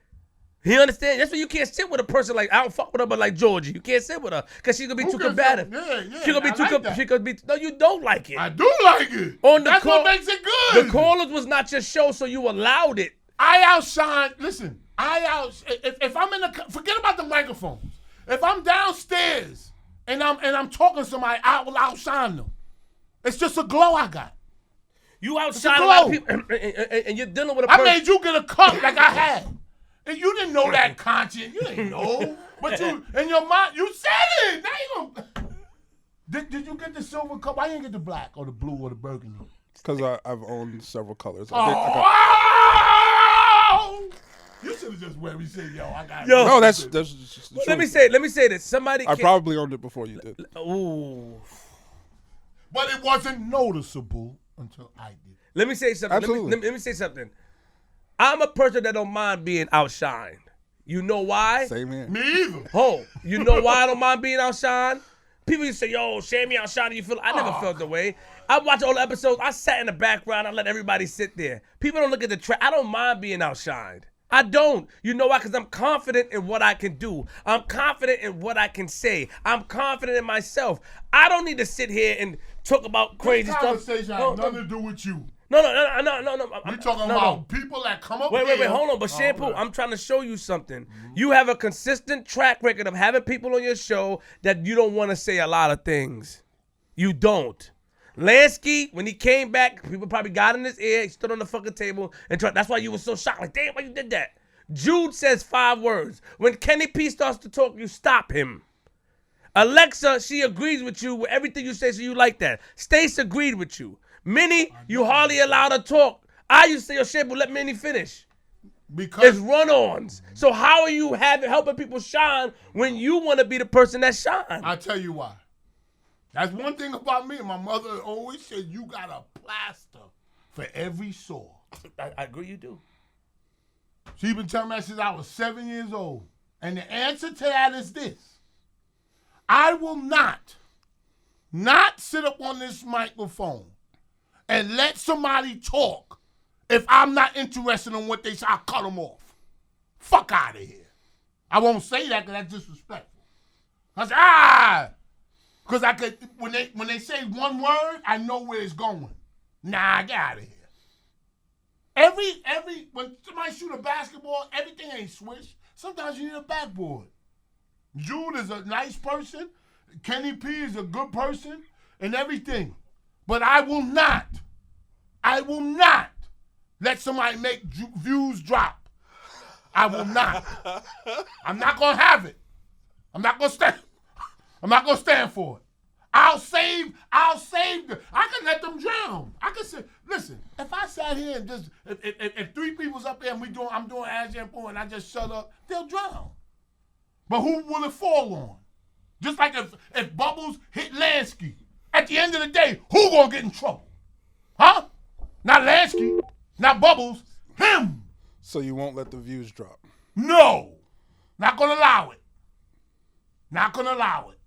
He understand. That's why you can't sit with a person like I don't fuck with her, but like Georgie, you can't sit with her because she's gonna be Who too can combative. Yeah. She gonna be I too. like that. She gonna be. No, you don't like it. I do like it. That's what makes it good. The callers was not your show, so you allowed it. I outshine. Listen, if I'm in the forget about the microphones. If I'm downstairs and I'm talking to somebody, I will outshine them. It's just a glow I got. You outshine a lot of people, and you're dealing with a person. I made you get a cup like I had. And you didn't know that, conscience. You didn't know. But you, in your mind, you said it. Now you gonna... Did you get the silver cup? Why didn't you get the black or the blue or the burgundy? Because I've owned several colors. You should have just went and said, yo, I got it. No, that's just the Let me truth. say this. Somebody I probably owned it before you did. Ooh. But it wasn't noticeable until I did. Let me say something. Absolutely. Let me say something. I'm a person that don't mind being outshined. You know why? Same here. Me either. Oh, you know why I don't mind being outshined? People used to say, yo, Shammy outshined. You feel? I never felt the way. I watched all the episodes. I sat in the background. I let everybody sit there. People don't look at the track. I don't mind being outshined. I don't. You know why? Because I'm confident in what I can do. I'm confident in what I can say. I'm confident in myself. I don't need to sit here and talk about crazy This stuff. conversation has nothing to do with you. No. We're talking about people that come up Wait, here. hold on. But Shampoo, I'm trying to show you something. You have a consistent track record of having people on your show that you don't want to say a lot of things. You don't. Lansky, when he came back, people probably got in his ear. He stood on the fucking table and tried. That's why you were so shocked. Like, damn, why you did that? Jude says 5 words. When Kenny P starts to talk, you stop him. Alexa, she agrees with you with everything you say, so you like that. Stace agreed with you. Minnie, you hardly allow her to talk. I used to say, yo, Shampoo, let Minnie finish. Because It's run-ons. So how are you helping people shine when you want to be the person that shines? I'll tell you why. That's one thing about me. My mother always said, you got a plaster for every sore. I agree you do. She's been telling me that since I was 7 years old. And the answer to that is this. I will not sit up on this microphone and let somebody talk if I'm not interested in what they say. I'll cut them off. Fuck out of here. I won't say that because that's disrespectful. I say, because I could, when they say one word, I know where it's going. Nah, get out of here. When somebody shoot a basketball, everything ain't swish. Sometimes you need a backboard. Jude is a nice person. Kenny P is a good person and everything. But I will not let somebody make views drop. I will not. I'm not going to have it. I'm not going to stand for it. I'll save them. I can let them drown. I can say, listen, if I sat here and just, if 3 people's up there and I'm doing Shampoo and I just shut up, they'll drown. But who will it fall on? Just like if Bubbles hit Lansky, at the end of the day, who gonna get in trouble? Huh? Not Lansky, not Bubbles, him. So you won't let the views drop? No, not gonna allow it. Not gonna allow it.